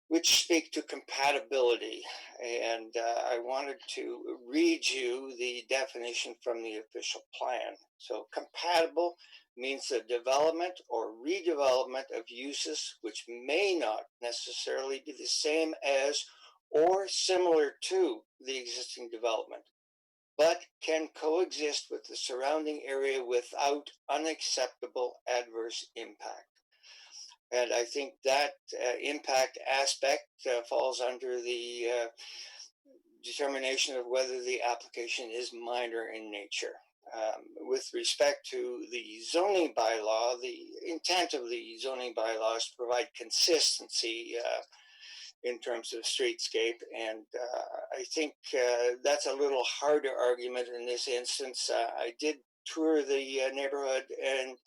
which speak to compatibility. And I wanted to read you the definition from the official plan. So compatible means the development or redevelopment of uses which may not necessarily be the same as or similar to the existing development, but can coexist with the surrounding area without unacceptable adverse impact. And I think that impact aspect falls under the determination of whether the application is minor in nature. With respect to the zoning bylaw, the intent of the zoning bylaw is to provide consistency in terms of streetscape, and I think that's a little harder argument in this instance. I did tour the neighborhood, and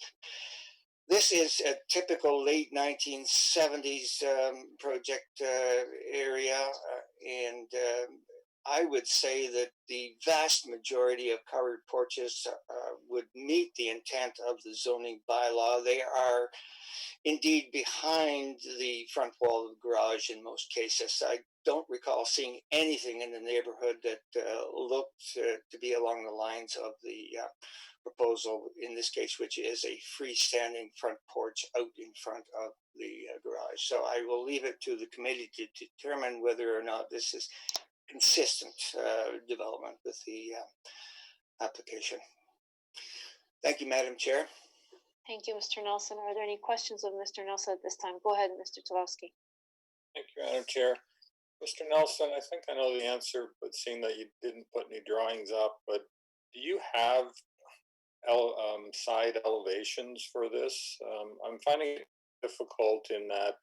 this is a typical late 1970s project area, and I would say that the vast majority of covered porches would meet the intent of the zoning bylaw. They are indeed behind the front wall of the garage in most cases. I don't recall seeing anything in the neighborhood that looked to be along the lines of the proposal in this case, which is a freestanding front porch out in front of the garage. So I will leave it to the committee to determine whether or not this is consistent development with the application. Thank you, Madam Chair. Thank you, Mr. Nelson. Are there any questions of Mr. Nelson at this time? Go ahead, Mr. Tulowski. Thank you, Madam Chair. Mr. Nelson, I think I know the answer, but seeing that you didn't put any drawings up, but do you have side elevations for this? I'm finding it difficult in that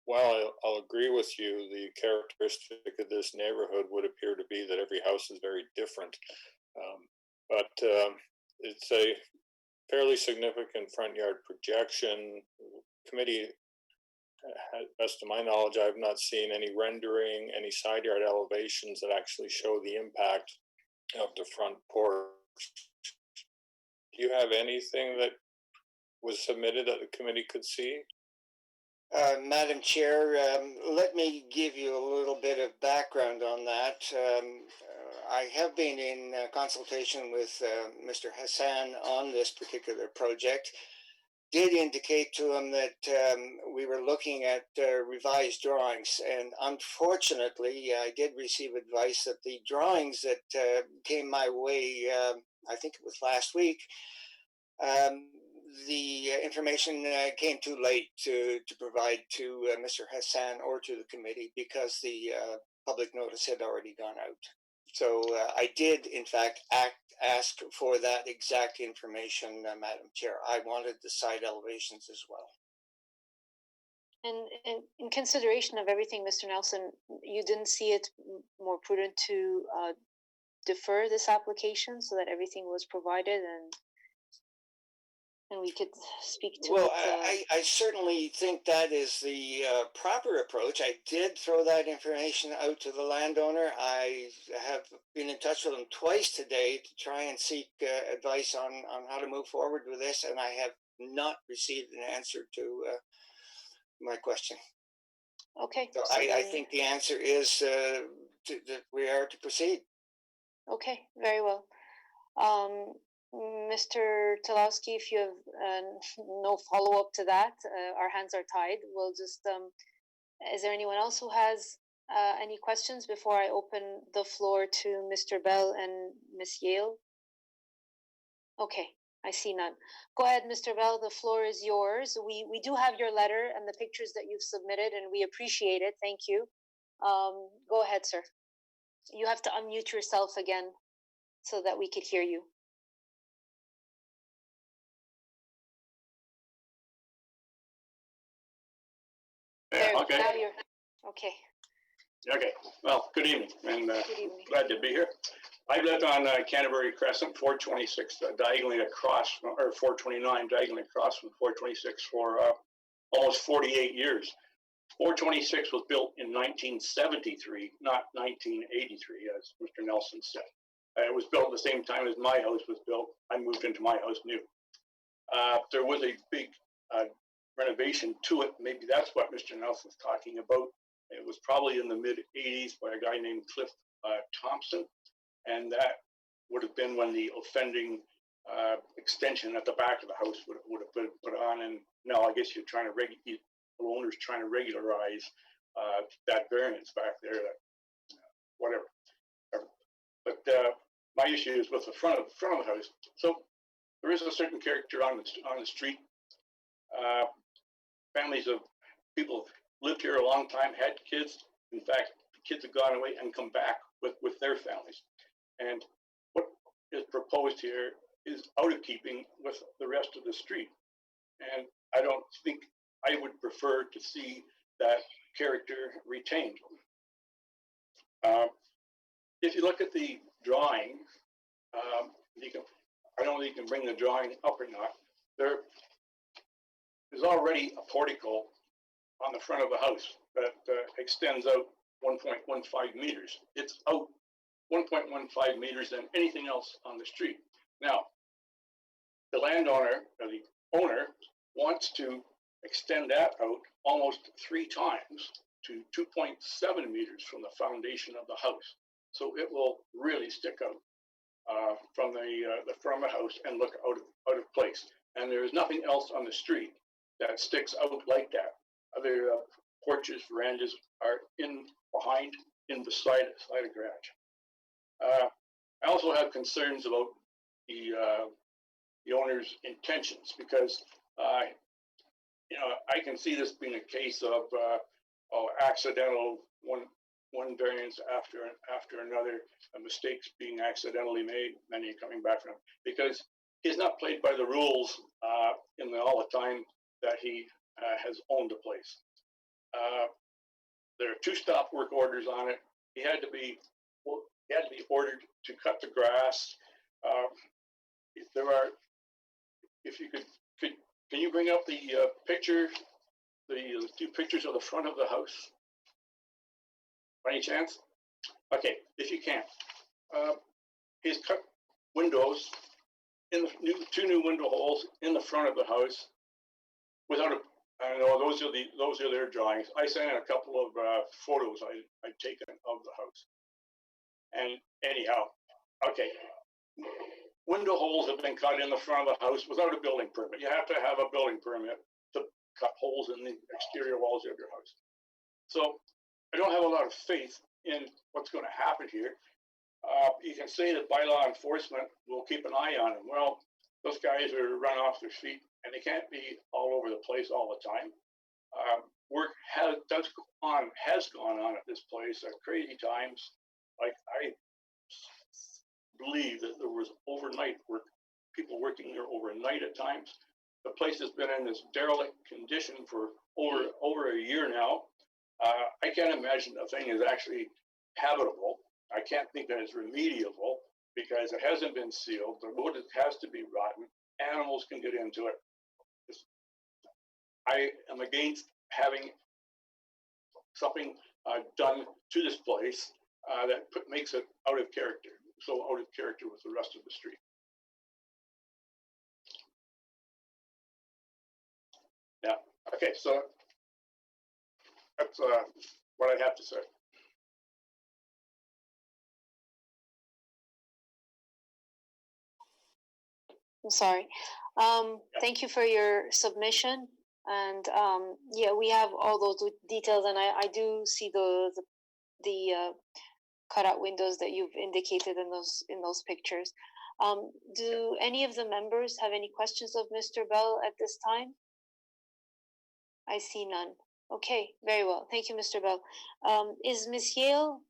While I'll agree with you, the characteristic of this neighborhood would appear to be that every house is very different. But it's a fairly significant front yard projection. Committee, best of my knowledge, I've not seen any rendering, any side yard elevations that actually show the impact of the front porch. Do you have anything that was submitted that the committee could see? Madam Chair, let me give you a little bit of background on that. I have been in consultation with Mr. Hassan on this particular project. Did indicate to him that we were looking at revised drawings, and unfortunately, I did receive advice that the drawings that came my way, I think it was last week, the information came too late to provide to Mr. Hassan or to the committee because the public notice had already gone out. So I did, in fact, ask for that exact information, Madam Chair. I wanted the side elevations as well. And in consideration of everything, Mr. Nelson, you didn't see it more prudent to defer this application so that everything was provided and we could speak to well, it. I certainly think that is the proper approach. I did throw that information out to the landowner. I have been in touch with him twice today to try and seek advice on how to move forward with this, and I have not received an answer to my question. Okay. So I think the answer is that we are to proceed. Okay, very well. Mr. Talowski, if you have no follow-up to that, our hands are tied. We'll just, is there anyone else who has any questions before I open the floor to Mr. Bell and Ms. Yale? Okay, I see none. Go ahead, Mr. Bell, the floor is yours. We do have your letter and the pictures that you've submitted, and we appreciate it. Thank you. Go ahead, sir. You have to unmute yourself again so that we could hear you. Yeah, okay. Now you're okay. Okay. Well, good evening, and Good evening. glad to be here. I've lived on Canterbury Crescent, 426, diagonally across, or 429, diagonally across from 426 for almost 48 years. 426 was built in 1973, not 1983, as Mr. Nelson said. It was built at the same time as my house was built. I moved into my house new. There was a big renovation to it. Maybe that's what Mr. Nelson's talking about. It was probably in the mid-'80s by a guy named Cliff Thompson, and that would have been when the offending extension at the back of the house would have been put on. And now I guess you're trying to the owner's trying to regularize that variance back there. Whatever. But my issue is with the front of the house. So there is a certain character on the street. Families of people lived here a long time, had kids. In fact, the kids have gone away and come back with their families. And what is proposed here is out of keeping with the rest of the street. And I don't think I would prefer to see that character retained. If you look at the drawing, I don't know if you can bring the drawing up or not. There is already a portico on the front of the house that extends out 1.15 meters. It's out 1.15 meters than anything else on the street. Now, the landowner, or the owner, wants to extend that out almost 3 times to 2.7 meters from the foundation of the house. So it will really stick out from the front of the house and look out of place. And there is nothing else on the street that sticks out like that. Other porches, verandas are behind, in the side of garage. I also have concerns about the owner's intentions, because I can see this being a case of accidental one variance after another, mistakes being accidentally made, and you're coming back from him, because he's not played by the rules in all the time that he has owned the place. There are 2 stop work orders on it. He had to be ordered to cut the grass. If you could, can you bring up the picture, the 2 pictures of the front of the house? By any chance? Okay, if you can. He's cut windows in the 2 new window holes in the front of the house without a. I know those are their drawings. I sent in a couple of photos I'd taken of the house. And anyhow, okay, window holes have been cut in the front of the house without a building permit. You have to have a building permit to cut holes in the exterior walls of your house. So I don't have a lot of faith in what's going to happen here. You can say that bylaw enforcement will keep an eye on them. Well, those guys are run off their feet, and they can't be all over the place all the time. Work has gone on at this place at crazy times. Like, I believe that there was overnight work, people working there overnight at times. The place has been in this derelict condition for over a year now. I can't imagine the thing is actually habitable. I can't think that it's remediable because it hasn't been sealed. The wood has to be rotten. Animals can get into it. I am against having something done to this place that makes it out of character, so out of character with the rest of the street. Yeah, okay, so that's what I have to say. I'm sorry. Thank you for your submission. And yeah, we have all those details, and I do see the cutout windows that you've indicated in those pictures. Do any of the members have any questions of Mr. Bell at this time? I see none. Okay, very well. Thank you, Mr. Bell. Is Ms. Yale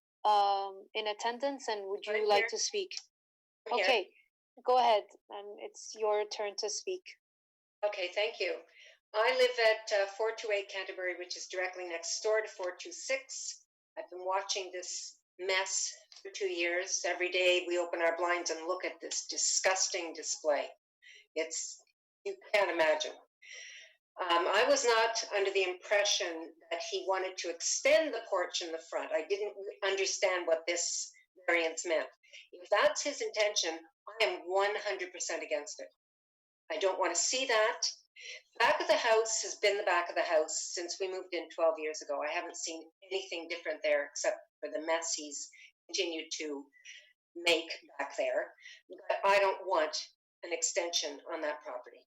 in attendance, and would you like to speak? Okay, go ahead. It's your turn to speak. Okay, thank you. I live at 428 Canterbury, which is directly next door to 426. I've been watching this mess for 2 years. Every day we open our blinds and look at this disgusting display. You can't imagine. I was not under the impression that he wanted to extend the porch in the front. I didn't understand what this variance meant. If that's his intention, I am 100% against it. I don't want to see that. Back of the house has been the back of the house since we moved in 12 years ago. I haven't seen anything different there except for the mess he's continued to make back there. But I don't want an extension on that property.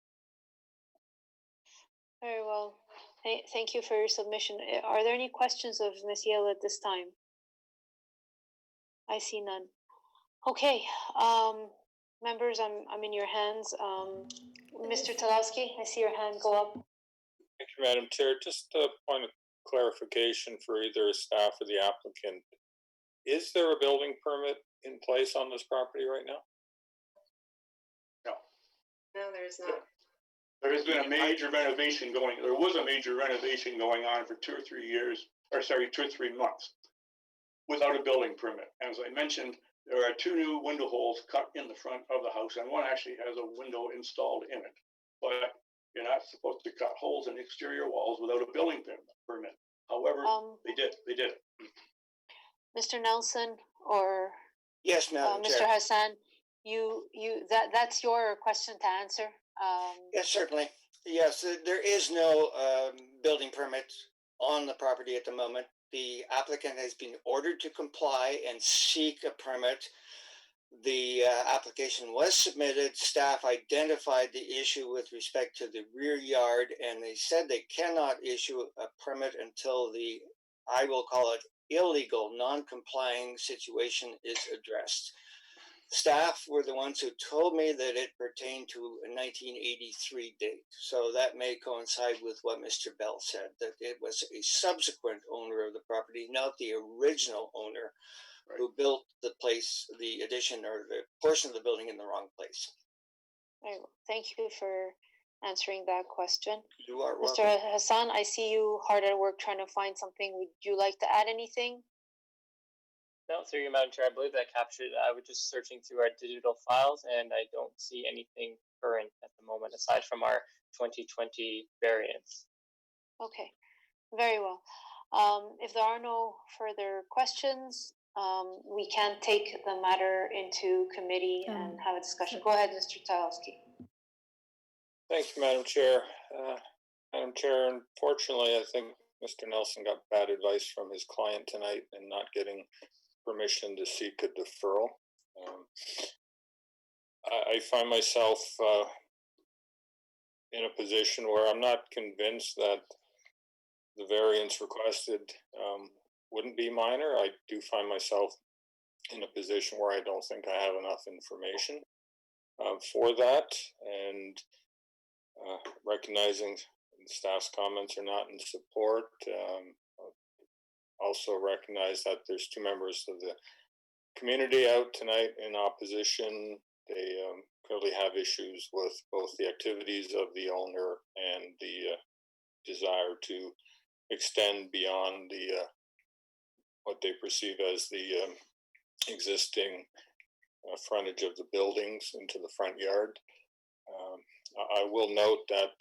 Very well. Thank you for your submission. Are there any questions of Ms. Yale at this time? I see none. Okay, members, I'm in your hands. Mr. Talowski, I see your hand go up. Thank you, Madam Chair. Just a point of clarification for either staff or the applicant. Is there a building permit in place on this property right now? No. No, there's not. There has been a major renovation going. There was a major renovation going on for 2 or 3 years, or sorry, 2 or 3 months, without a building permit. As I mentioned, there are 2 new window holes cut in the front of the house, and one actually has a window installed in it. But you're not supposed to cut holes in exterior walls without a building permit. However, they did it. Mr. Nelson or Yes, Madam Mr. Chair. Hassan, that's your question to answer. Yes, certainly. Yes, there is no building permit on the property at the moment. The applicant has been ordered to comply and seek a permit. The application was submitted. Staff identified the issue with respect to the rear yard, and they said they cannot issue a permit until the, I will call it, illegal, non-complying situation is addressed. Staff were the ones who told me that it pertained to a 1983 date. So that may coincide with what Mr. Bell said, that it was a subsequent owner of the property, not the original owner, right, who built the place, the addition or the portion of the building in the wrong place. Right. Thank you for answering that question. You are Mr. welcome. Hassan, I see you hard at work trying to find something. Would you like to add anything? No, through you, Madam Chair, I believe that captured it. I was just searching through our digital files and I don't see anything current at the moment aside from our 2020 variants. Okay, very well. If there are no further questions, we can take the matter into committee and have a discussion. Go ahead, Mr. Talowski. Thank you, Madam Chair. Madam Chair, unfortunately, I think Mr. Nelson got bad advice from his client tonight in not getting permission to seek a deferral. I find myself in a position where I'm not convinced that the variance requested wouldn't be minor. I do find myself in a position where I don't think I have enough information for that, and recognizing staff's comments are not in support. Also recognize that there's two members of the community out tonight in opposition. They clearly have issues with both the activities of the owner and the desire to extend beyond the what they perceive as the existing frontage of the buildings into the front yard. I will note that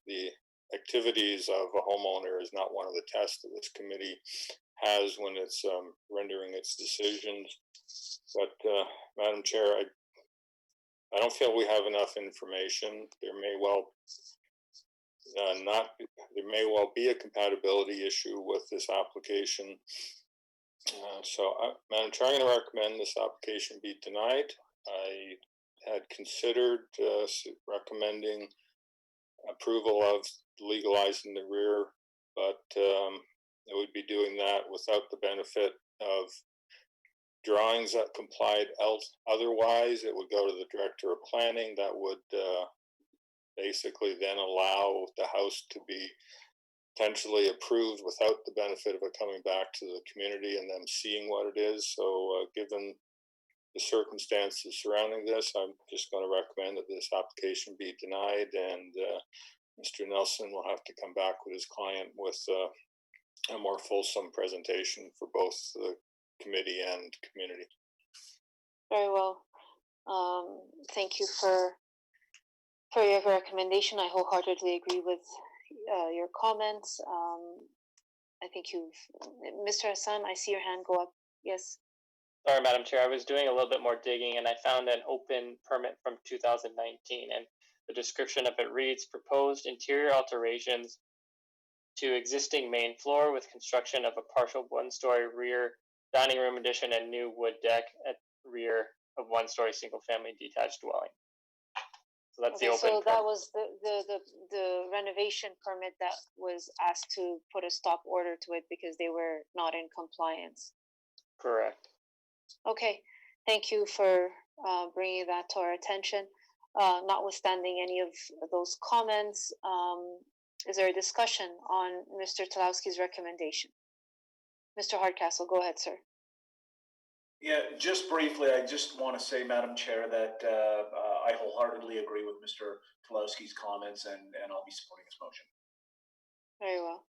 the activities of a homeowner is not one of the tests that this committee has when it's rendering its decisions. But Madam Chair, I don't feel we have enough information. There may well there may well be a compatibility issue with this application. Madam Chair, I'm going to recommend this application be denied. I had considered recommending approval of legalizing the rear, but it would be doing that without the benefit of drawings that complied otherwise. It would go to the Director of Planning. That would basically then allow the house to be potentially approved without the benefit of it coming back to the community and them seeing what it is. So given the circumstances surrounding this, I'm just going to recommend that this application be denied, and Mr. Nelson will have to come back with his client with a more fulsome presentation for both the committee and community. Very well. Thank you for your recommendation. I wholeheartedly agree with your comments. I think Mr. Hassan, I see your hand go up. Yes. Sorry, Madam Chair, I was doing a little bit more digging and I found an open permit from 2019, and the description of it reads, proposed interior alterations to existing main floor with construction of a partial one-story rear dining room addition and new wood deck at rear of one-story single-family detached dwelling. So that's the open So permit. that was the renovation permit that was asked to put a stop order to it because they were not in compliance. Correct. Okay, thank you for bringing that to our attention. Notwithstanding any of those comments, is there a discussion on Mr. Talowski's recommendation? Mr. Hardcastle, go ahead, sir. Yeah, just briefly, I just want to say, Madam Chair, that I wholeheartedly agree with Mr. Talowski's comments, and I'll be supporting his motion. Very well.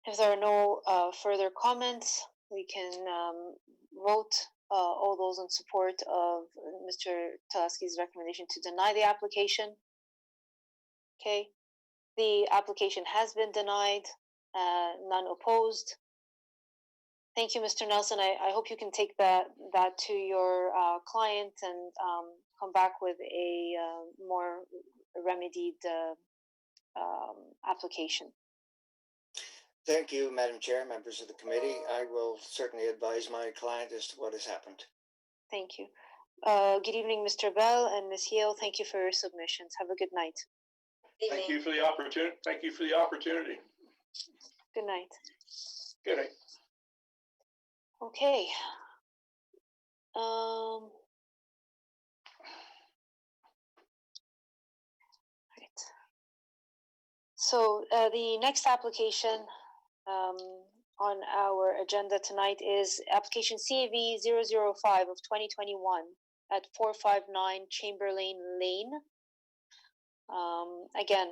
If there are no further comments, we can vote all those in support of Mr. Talowski's recommendation to deny the application. Okay, the application has been denied, none opposed. Thank you, Mr. Nelson. I hope you can take that to your client and come back with a more remedied application. Thank you, Madam Chair, members of the committee. I will certainly advise my client as to what has happened. Thank you. Good evening, Mr. Bell and Ms. Yale. Thank you for your submissions. Have a good night. Thank you for the opportunity. Thank you for the opportunity. Good night. Good night. Okay. Right. So the next application on our agenda tonight is application CAV 005 of 2021 at 459 Chamberlain Lane. Again,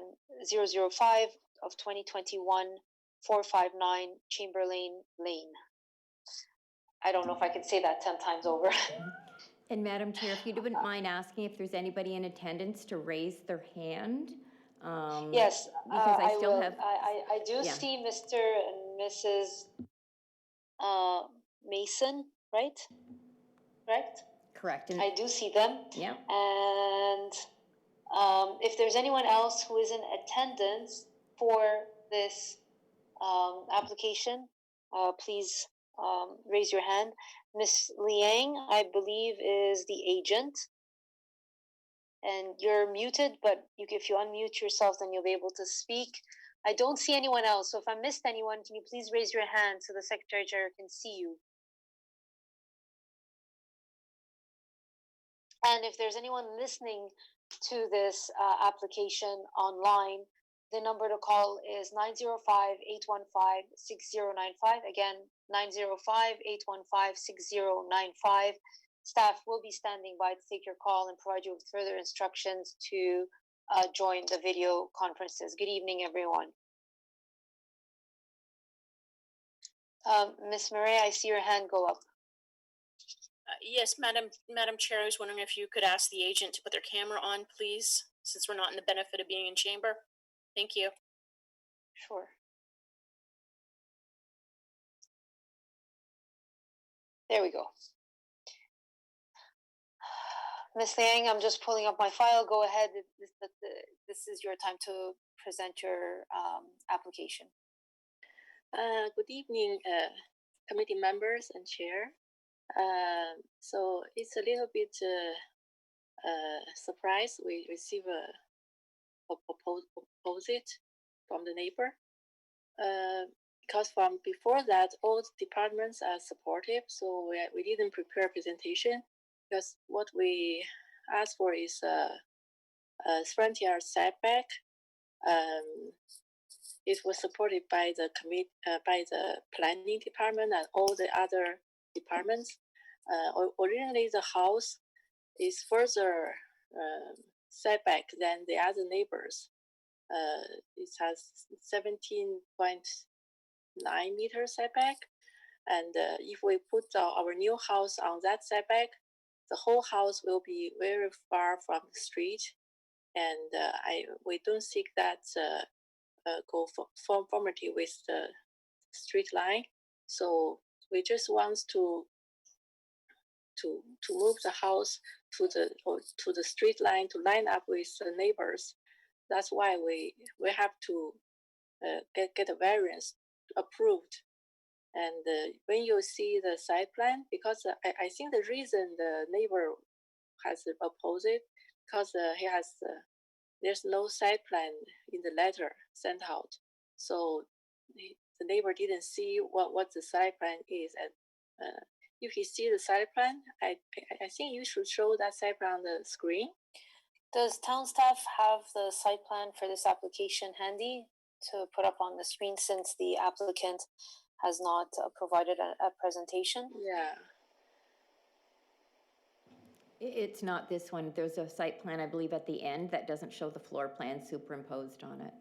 005 of 2021, 459 Chamberlain Lane. I don't know if I could say that 10 times over. And Madam Chair, if you wouldn't mind asking if there's anybody in attendance to raise their hand. Yes, because I I still will. have. I do yeah. see Mr. and Mrs. Mason, right? Correct? Correct. And I do see them. yeah. And if there's anyone else who is in attendance for this application, please raise your hand. Miss Liang, I believe, is the agent. And you're muted, but if you unmute yourself, then you'll be able to speak. I don't see anyone else, so if I missed anyone, can you please raise your hand so the Secretary General can see you? And if there's anyone listening to this application online, the number to call is 905-815-6095. Again, 905-815-6095. Staff will be standing by to take your call and provide you with further instructions to join the video conferences. Good evening, everyone. Ms. Maria, I see your hand go up. Yes, Madam Chair, I was wondering if you could ask the agent to put their camera on, please, since we're not in the benefit of being in chamber. Thank you. Sure. There we go. Ms. Liang, I'm just pulling up my file. Go ahead. This is your time to present your application. Good evening, committee members and chair. So it's a little bit surprise. We receive a proposal from the neighbor. Because from before that, all the departments are supportive, so we didn't prepare a presentation because what we asked for is a front yard setback. It was supported by the by the planning department and all the other departments. Originally, the house is further setback than the other neighbors. It has 17.9 meter setback, and if we put our new house on that setback, the whole house will be very far from the street, and we don't seek that go for conformity with the street line. So we just want to move the house to the street line to line up with the neighbors. That's why we have to get a variance approved. And when you see the site plan, because I think the reason the neighbor has opposed it, because he has there's no site plan in the letter sent out, so the neighbor didn't see what the site plan is. And if he see the site plan, I think you should show that site plan on the screen. Does town staff have the site plan for this application handy to put up on the screen, since the applicant has not provided a presentation? Yeah. It's not this one. There's a site plan, I believe, at the end that doesn't show the floor plan superimposed on it.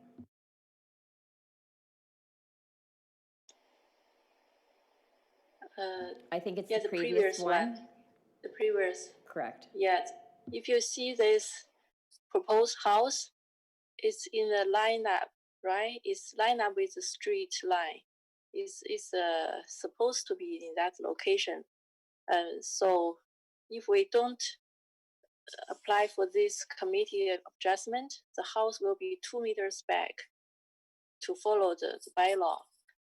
I think it's the previous one. The previous. Correct. Yes. If you see this proposed house, it's in the lineup, right? It's lined up with the street line. It's supposed to be in that location. So if we don't apply for this committee adjustment, the house will be 2 meters back to follow the bylaw.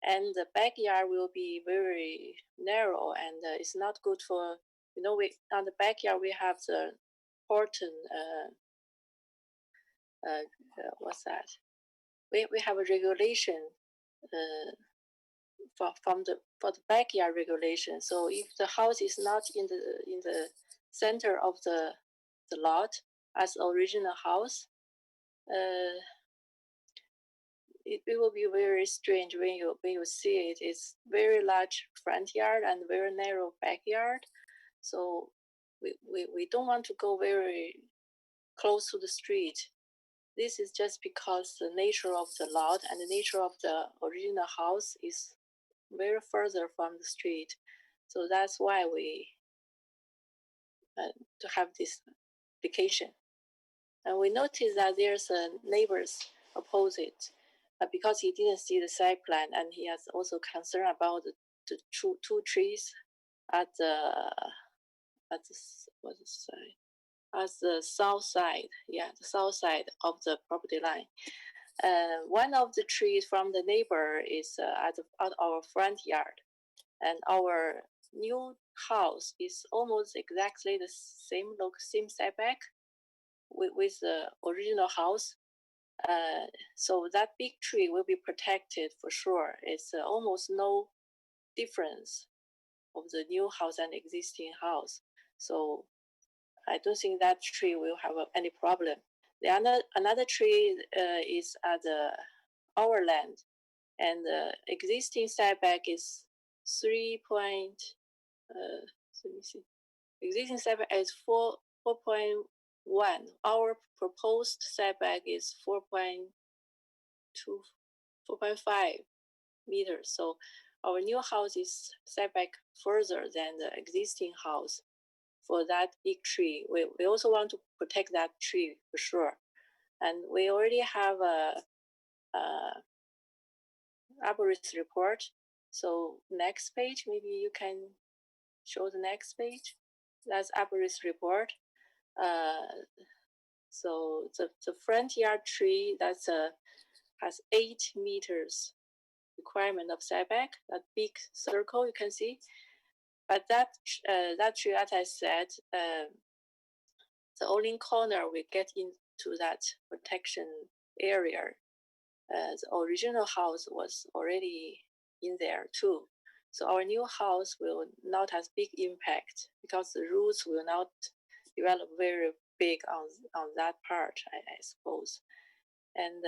And the backyard will be very narrow, and it's not good for, we on the backyard we have the important, what's that? We have a regulation for the backyard regulation. So if the house is not in the center of the lot as original house, it will be very strange when you see it. It's very large front yard and very narrow backyard. So we don't want to go very close to the street. this is just because the nature of the lot and the nature of the original house is very further from the street. So that's why we to have this application. And we noticed that there's a neighbors oppose it because he didn't see the site plan, and he has also concern about the two trees at the what's the side? At the south side, the south side of the property line. One of the trees from the neighbor is at our front yard, and our new house is almost exactly the same setback with the original house. So that big tree will be protected for sure. It's almost no difference of the new house and existing house. So I don't think that tree will have any problem. The another tree is at our land, and the existing setback is 3 point. Let me see. Existing setback is 4.1. Our proposed setback is 4.2, 4.5 meters. So our new house is setback further than the existing house. For that big tree, we also want to protect that tree for sure, and we already have a arborist report. So next page, maybe you can show the next page. That's arborist report. So the front yard tree that's has 8 meters requirement of setback. That big circle you can see. But that tree, as I said, the only corner we get into that protection area. The original house was already in there too. So our new house will not have big impact because the roots will not develop very big on that part, I suppose. And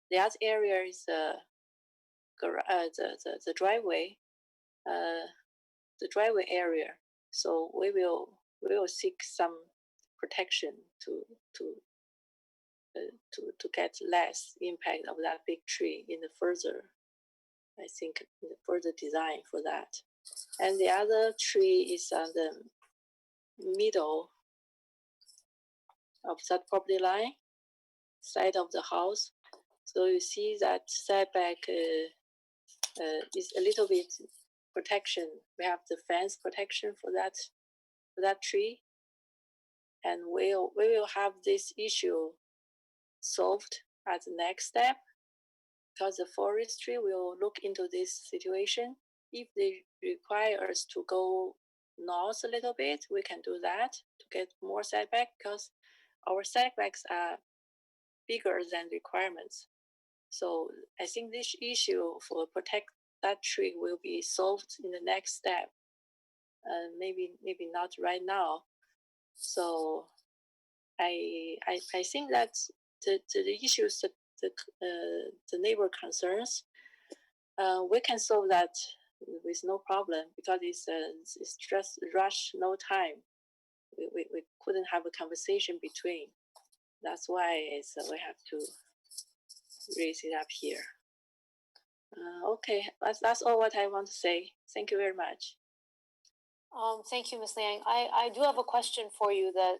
the other area is the driveway. The driveway area. So we will seek some protection to get less impact of that big tree in the further, I think, in the further design for that. And the other tree is on the middle of that property line, side of the house. So you see that setback is a little bit protection. We have the fence protection for that tree, and we will have this issue solved as the next step, because the forestry will look into this situation. If they require us to go north a little bit, we can do that to get more setback, because our setbacks are bigger than requirements. So I think this issue for protect that tree will be solved in the next step. Maybe not right now. So I think that the issues that the neighbor concerns, we can solve that with no problem, because it's just rush, no time. We couldn't have a conversation between. That's why we have to raise it up here. Okay, that's all what I want to say. Thank you very much. Thank you, Ms. Liang. I do have a question for you that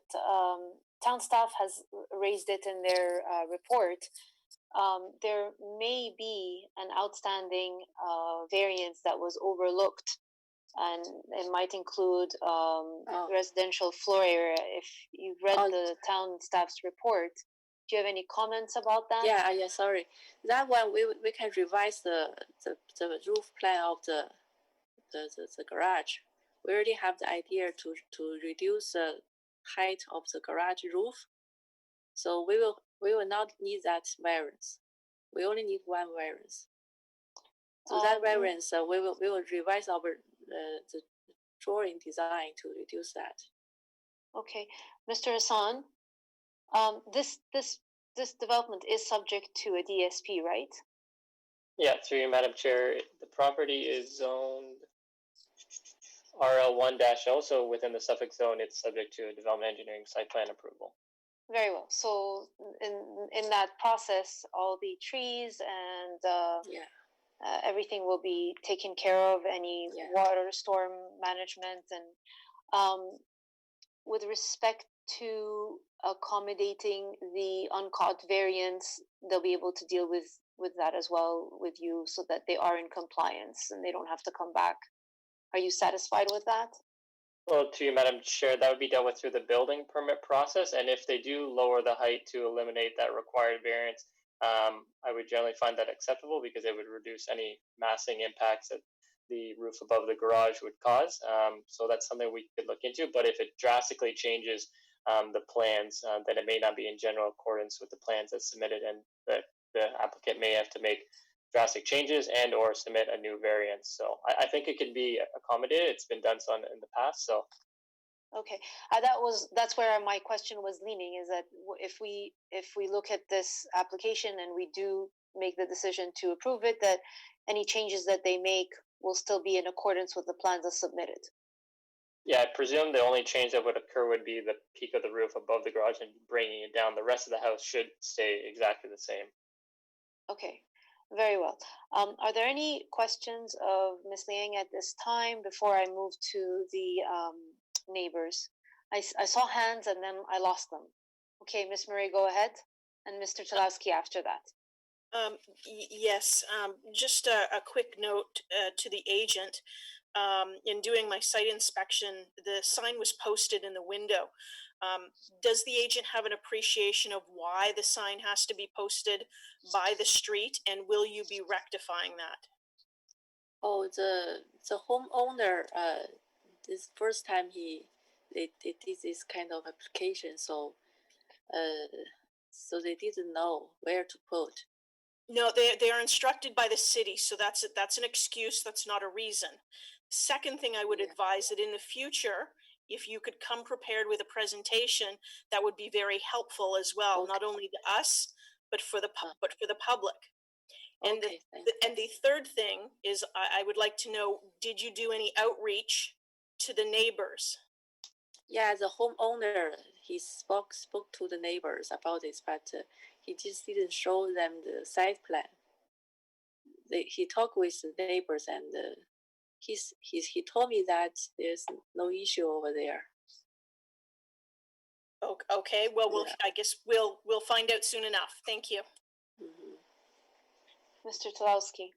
town staff has raised it in their report. There may be an outstanding variance that was overlooked, and it might include residential floor area. If you've read the town staff's report, do you have any comments about that? Yeah, sorry. That one we can revise the roof plan of the garage. We already have the idea to reduce the height of the garage roof. So we will not need that variance. We only need one variance. So that variance, we will revise our the drawing design to reduce that. Okay, Mr. Hassan, this development is subject to a DSP, right? Yeah, through you, Madam Chair. The property is zoned RL1-0, so within the Suffolk zone, it's subject to a development engineering site plan approval. Very well. So in that process, all the trees and Yeah. everything will be taken care of. Any Yeah. water storm management and with respect to accommodating the uncaught variants, they'll be able to deal with that as well with you, so that they are in compliance and they don't have to come back. Are you satisfied with that? Well, to you, Madam Chair, that would be dealt with through the building permit process, and if they do lower the height to eliminate that required variance, I would generally find that acceptable because it would reduce any massing impacts that the roof above the garage would cause. So that's something we could look into, but if it drastically changes the plans, then it may not be in general accordance with the plans that's submitted, and that the applicant may have to make drastic changes and or submit a new variance. So I think it can be accommodated. It's been done so in the past. So Okay, that's where my question was leaning, is that if we look at this application and we do make the decision to approve it, that any changes that they make will still be in accordance with the plans as submitted. yeah, I presume the only change that would occur would be the peak of the roof above the garage and bringing it down. The rest of the house should stay exactly the same. Okay, very well. Are there any questions of Ms. Liang at this time before I move to the neighbors? I saw hands and then I lost them. Okay, Ms. Murray, go ahead, and Mr. Tulowski after that. Yes, just a quick note to the agent. In doing my site inspection, the sign was posted in the window. Does the agent have an appreciation of why the sign has to be posted by the street, and will you be rectifying that? Oh, the homeowner, this first time they did this kind of application, so so they didn't know where to put. No, they are instructed by the city, so that's an excuse. That's not a reason. Second thing I would advise that in the future, if you could come prepared with a presentation, that would be very helpful as well, Okay. not only to us, but for the public. And Okay, and the third thing is, I would like to know, did you do any outreach to the neighbors? Yeah, the homeowner, he spoke to the neighbors about this, but he just didn't show them the site plan. He talked with the neighbors, and he told me that there's no issue over there. Okay, well, I guess we'll find out soon enough. Thank you. Mr. Tulowski.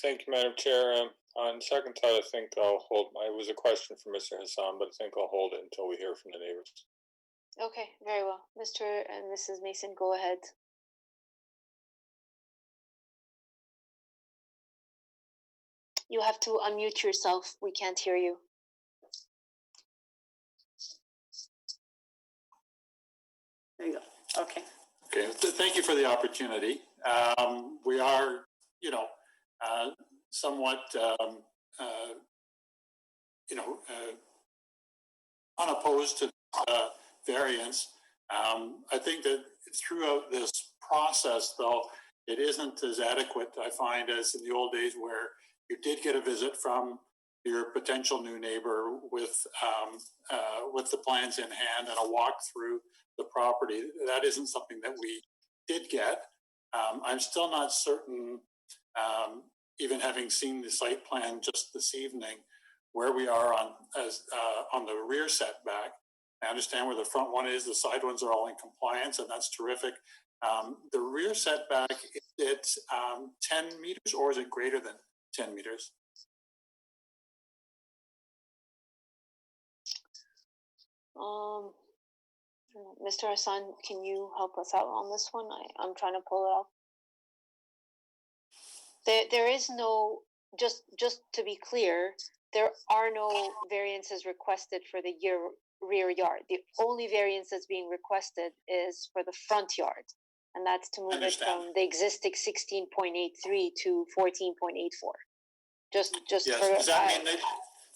Thank you, Madam Chair. On second thought, I think I'll hold. It was a question for Mr. Hassan, but I think I'll hold it until we hear from the neighbors. Okay, very well. Mr. and Mrs. Mason, go ahead. You have to unmute yourself. We can't hear you. There you go. Okay. Okay. Thank you for the opportunity. We are, somewhat, unopposed to variance. I think that throughout this process, though, it isn't as adequate, I find, as in the old days where you did get a visit from your potential new neighbor with the plans in hand and a walk through the property. That isn't something that we did get. I'm still not certain, even having seen the site plan just this evening, where we are on the rear setback. I understand where the front one is, the side ones are all in compliance, and that's terrific. The rear setback, it's 10 meters, or is it greater than 10 meters? Mr. Hassan, can you help us out on this one? I'm trying to pull it up. There is no, just to be clear, there are no variances requested for the rear yard. The only variance that's being requested is for the front yard, and that's to move it from the existing 16.83 to 14.84. Just yes.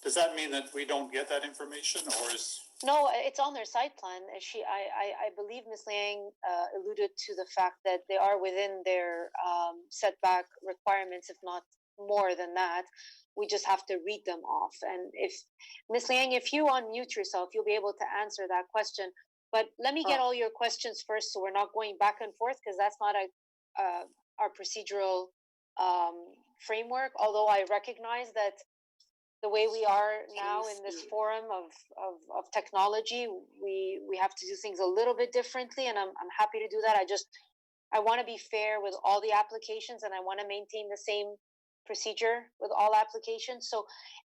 Does that mean that we don't get that information, or is? No, it's on their site plan. I believe Ms. Liang alluded to the fact that they are within their setback requirements, if not more than that. we just have to read them off. And if Ms. Liang, if you unmute yourself, you'll be able to answer that question. But let me get all your questions first, so we're not going back and forth, because that's not our procedural framework. Although I recognize that the way we are now in this forum of technology, we have to do things a little bit differently, and I'm happy to do that. I want to be fair with all the applications, and I want to maintain the same procedure with all applications. So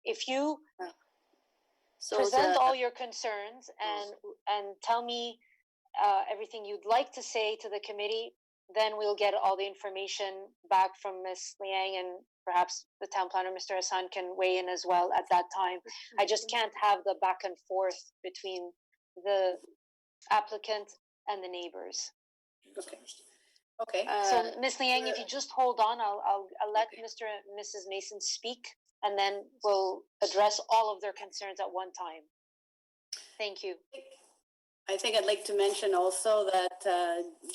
if you present all your concerns and tell me everything you'd like to say to the committee, then we'll get all the information back from Ms. Liang, and perhaps the town planner, Mr. Hassan, can weigh in as well at that time. I just can't have the back and forth between the applicant and the neighbors. Okay. Okay. So Ms. Liang, if you just hold on, I'll let Mr. and Mrs. Mason speak, and then we'll address all of their concerns at one time. Thank you. I think I'd like to mention also that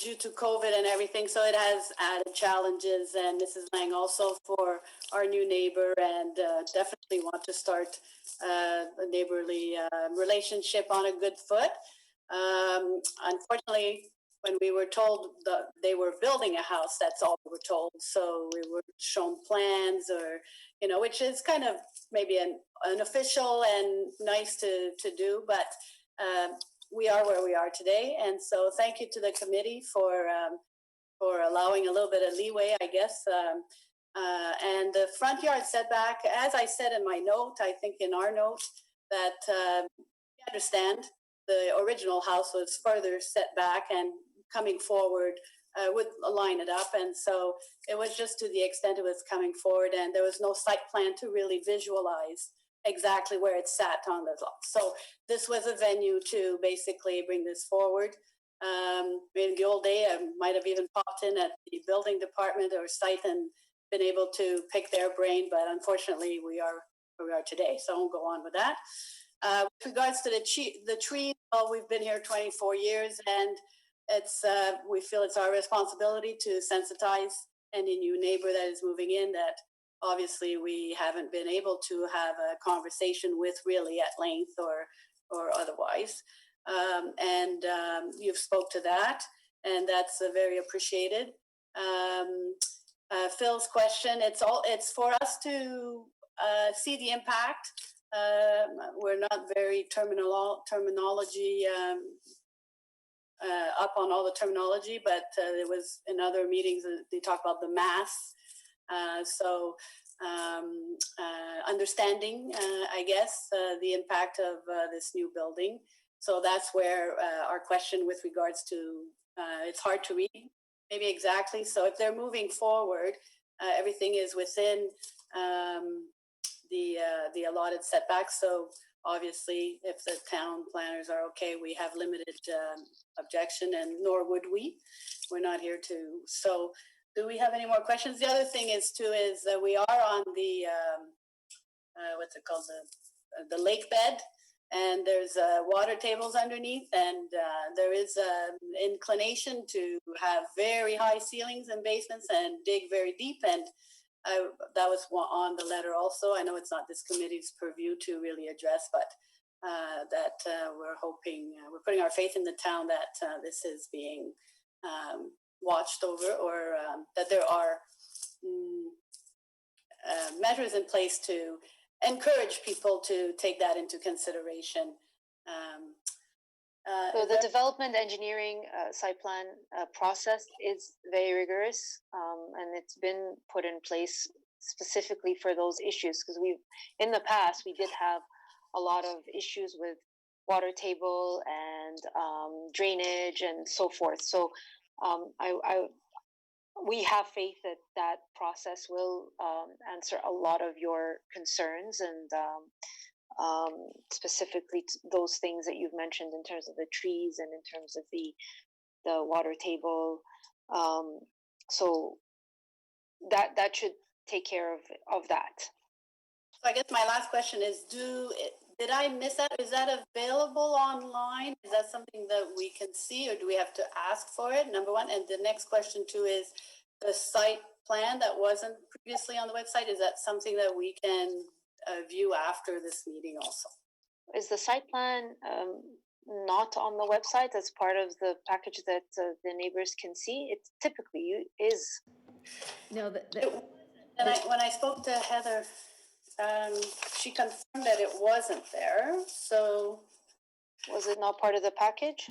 due to COVID and everything, so it has added challenges, and Mrs. Lang also for our new neighbor, and definitely want to start a neighborly relationship on a good foot. Unfortunately, when we were told that they were building a house, that's all we were told. So we were shown plans, or, you know, which is kind of maybe an unofficial and nice to do, but we are where we are today. And so thank you to the committee for allowing a little bit of leeway, I guess. And the front yard setback, as I said in my note, I think in our note, that we understand the original house was further set back, and coming forward would line it up. And so it was just to the extent it was coming forward, and there was no site plan to really visualize exactly where it sat on the lot. So this was a venue to basically bring this forward. In the old day, I might have even popped in at the building department or site and been able to pick their brain, but unfortunately we are where we are today, so I won't go on with that. With regards to the trees, well, we've been here 24 years, and it's we feel it's our responsibility to sensitize any new neighbor that is moving in that obviously we haven't been able to have a conversation with really at length or otherwise. And you've spoke to that, and that's very appreciated. Phil's question, it's for us to see the impact. We're not very terminology up on all the terminology, but there was in other meetings they talk about the mass. So understanding, I guess, the impact of this new building. So that's where our question with regards to it's hard to read, maybe exactly. So if they're moving forward, everything is within the allotted setbacks. So obviously, if the town planners are okay, we have limited objection, and nor would we. We're not here to. So do we have any more questions? The other thing is too is that we are on the what's it called, the lake bed, and there's water tables underneath, and there is an inclination to have very high ceilings and basements and dig very deep, and that was on the letter also. I know it's not this committee's purview to really address, but that we're hoping, we're putting our faith in the town that this is being watched over, or that there are measures in place to encourage people to take that into consideration. So the development engineering site plan process is very rigorous, and it's been put in place specifically for those issues, because in the past we did have a lot of issues with water table and drainage and so forth. So we have faith that that process will answer a lot of your concerns, and specifically those things that you've mentioned in terms of the trees and in terms of the water table. So that should take care of that. So I guess my last question is, did I miss that? Is that available online? Is that something that we can see, or do we have to ask for it? Number one. And the next question too is the site plan that wasn't previously on the website? Is that something that we can view after this meeting also? Is the site plan not on the website as part of the package that the neighbors can see? It typically is. No, when I spoke to Heather, she confirmed that it wasn't there. So, was it not part of the package?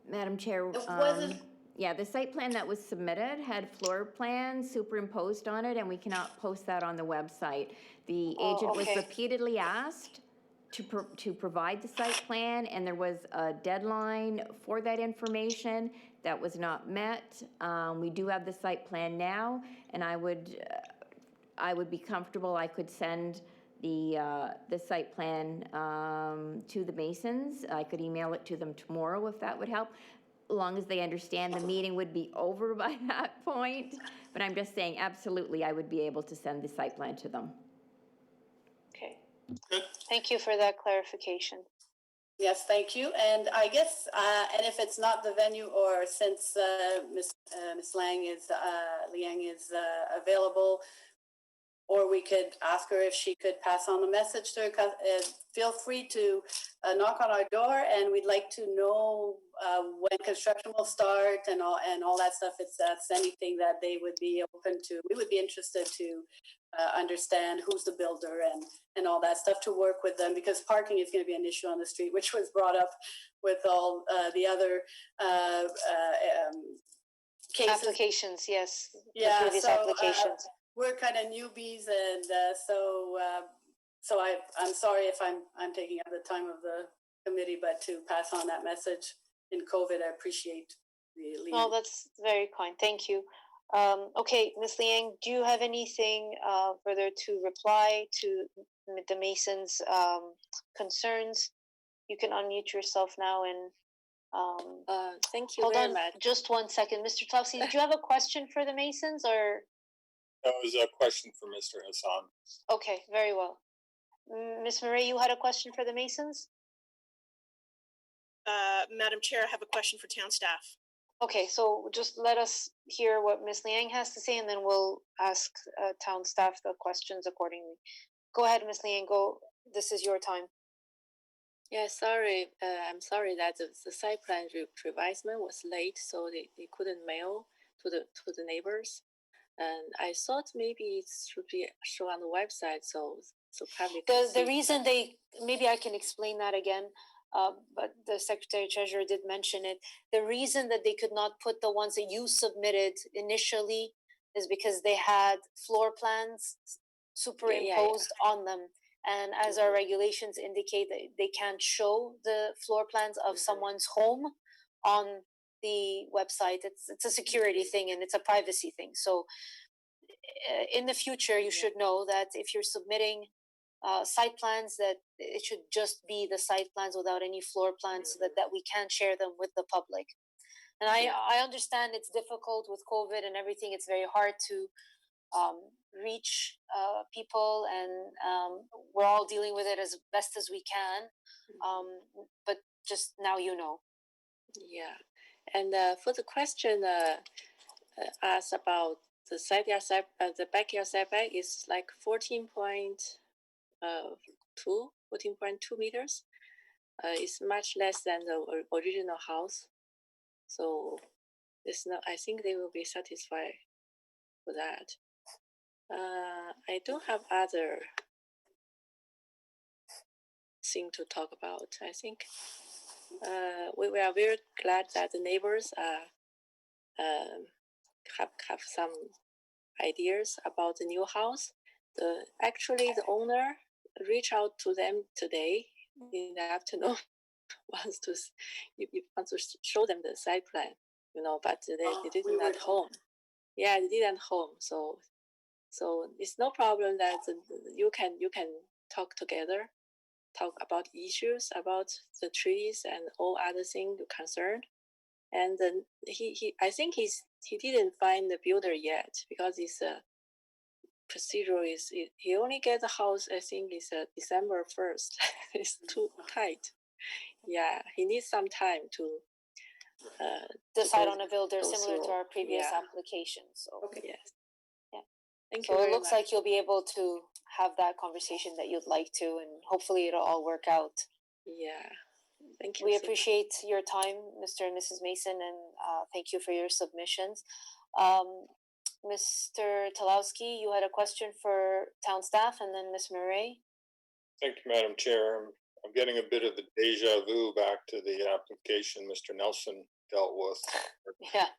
Madam Chair? It wasn't. Yeah, the site plan that was submitted had floor plans superimposed on it, and we cannot post that on the website. The agent was repeatedly asked to provide the site plan, and there was a deadline for that information that was not met. We do have the site plan now, and I would be comfortable. I could send the site plan to the Masons. I could email it to them tomorrow if that would help, as long as they understand the meeting would be over by that point. But I'm just saying, absolutely, I would be able to send the site plan to them. Okay. Thank you for that clarification. Yes, thank you. And I guess, and if it's not the venue, or since Miss Liang is available, or we could ask her if she could pass on the message to her. Feel free to knock on our door, and we'd like to know when construction will start and all that stuff. If that's anything that they would be open to, we would be interested to understand who's the builder and all that stuff, to work with them, because parking is going to be an issue on the street, which was brought up with all the other cases. Applications, yes. Yeah, previous applications. We're kind of newbies, and so I'm sorry if I'm taking up the time of the committee, but to pass on that message in COVID, I appreciate the lead. No, that's very kind. Thank you. Okay, Ms. Liang, do you have anything further to reply to the Masons' concerns? You can unmute yourself now and. Thank you hold very on much. Just 1 second, Mr. Tausi. Did you have a question for the Masons, or? That was a question for Mr. Hassan. Okay, very well. Ms. Murray, you had a question for the Masons? Madam Chair, I have a question for town staff. Okay, so just let us hear what Ms. Liang has to say, and then we'll ask town staff the questions accordingly. Go ahead, Ms. Liang. Go. This is your time. Yeah, sorry. I'm sorry that the site plan revisement was late, so they couldn't mail to the neighbors. And I thought maybe it should be shown on the website, so probably the reason maybe I can explain that again, but the Secretary Treasurer did mention it. The reason that they could not put the ones that you submitted initially is because they had floor plans superimposed on them. And as our regulations indicate, that they can't show the floor plans of someone's home on the website. It's a security thing, and it's a privacy thing. So in the future, you should know that if you're submitting site plans, that it should just be the site plans without any floor plans, so that we can share them with the public. And I understand it's difficult with COVID and everything. It's very hard to reach people, and we're all dealing with it as best as we can. But just now, you know. Yeah. And for the question asked about the side yard the backyard setback is like 14.2 meters. It's much less than the original house. So it's not, I think they will be satisfied with that. I don't have other thing to talk about. I think we are very glad that the neighbors have some ideas about the new house. Actually, the owner reached out to them today in the afternoon. wants to show them the site plan, but they didn't at home. Yeah, they didn't home. So it's no problem that you can talk together, talk about issues, about the trees and all other things you're concerned. And then I think he didn't find the builder yet, because it's procedural he only get the house, I think it's December 1st. It's too tight. Yeah, he needs some time to decide on a builder go similar to through. our previous Yeah. application. So Okay. Yes. Yeah. Thank so you it very looks much. like you'll be able to have that conversation that you'd like to, and hopefully it'll all work out. Yeah. Thank you. We so much. appreciate your time, Mr. and Mrs. Mason, and thank you for your submissions. Mr. Talowski, you had a question for town staff, and then Ms. Murray. Thank you, Madam Chair. I'm getting a bit of the deja vu back to the application Mr. Nelson dealt with. Yeah.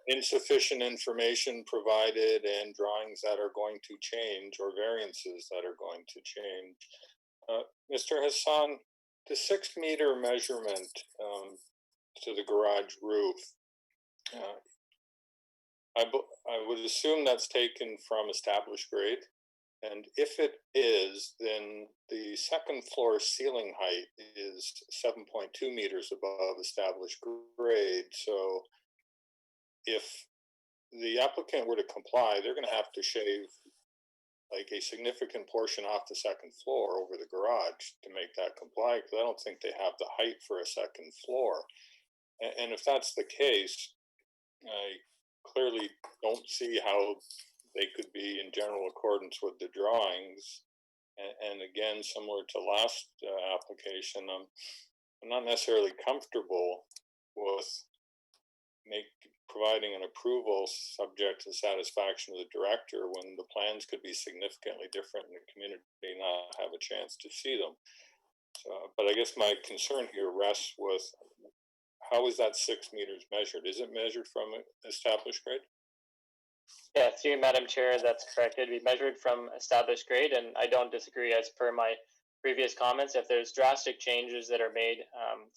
Insufficient information provided and drawings that are going to change or variances that are going to change. Mr. Hassan, the 6 meter measurement to the garage roof, I would assume that's taken from established grade. And if it is, then the second floor ceiling height is 7.2 meters above established grade. So if the applicant were to comply, they're going to have to shave like a significant portion off the second floor over the garage to make that comply, because I don't think they have the height for a second floor. And if that's the case, I clearly don't see how they could be in general accordance with the drawings. And again, similar to last application, I'm not necessarily comfortable with providing an approval subject to satisfaction of the director when the plans could be significantly different and the community not have a chance to see them. So, but I guess my concern here rests with how is that 6 meters measured? Is it measured from established grade? Yeah, through you, Madam Chair, that's correct. It'd be measured from established grade, and I don't disagree. As per my previous comments, if there's drastic changes that are made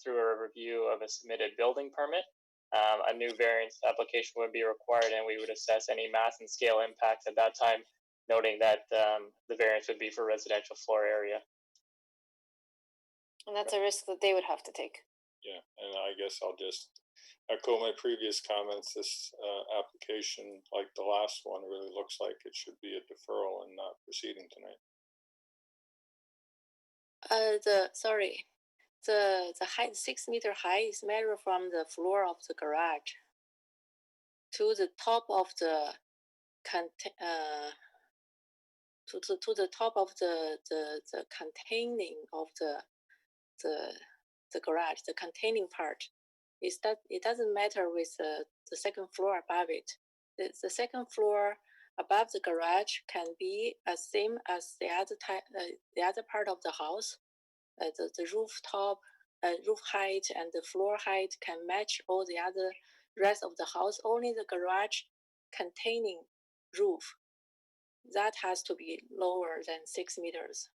through a review of a submitted building permit, a new variance application would be required, and we would assess any mass and scale impacts at that time, noting that the variance would be for residential floor area. And that's a risk that they would have to take. Yeah, and I guess I'll just echo my previous comments. This application, like the last one, really looks like it should be a deferral and not proceeding tonight. The height, 6 meter high, is measured from the floor of the garage to the top of the to the top of the containing of the garage, the containing part. Is that it doesn't matter with the second floor above it. The second floor above the garage can be as same as the other part of the house. The rooftop, roof height and the floor height can match all the other rest of the house. Only the garage containing roof, that has to be lower than 6 meters.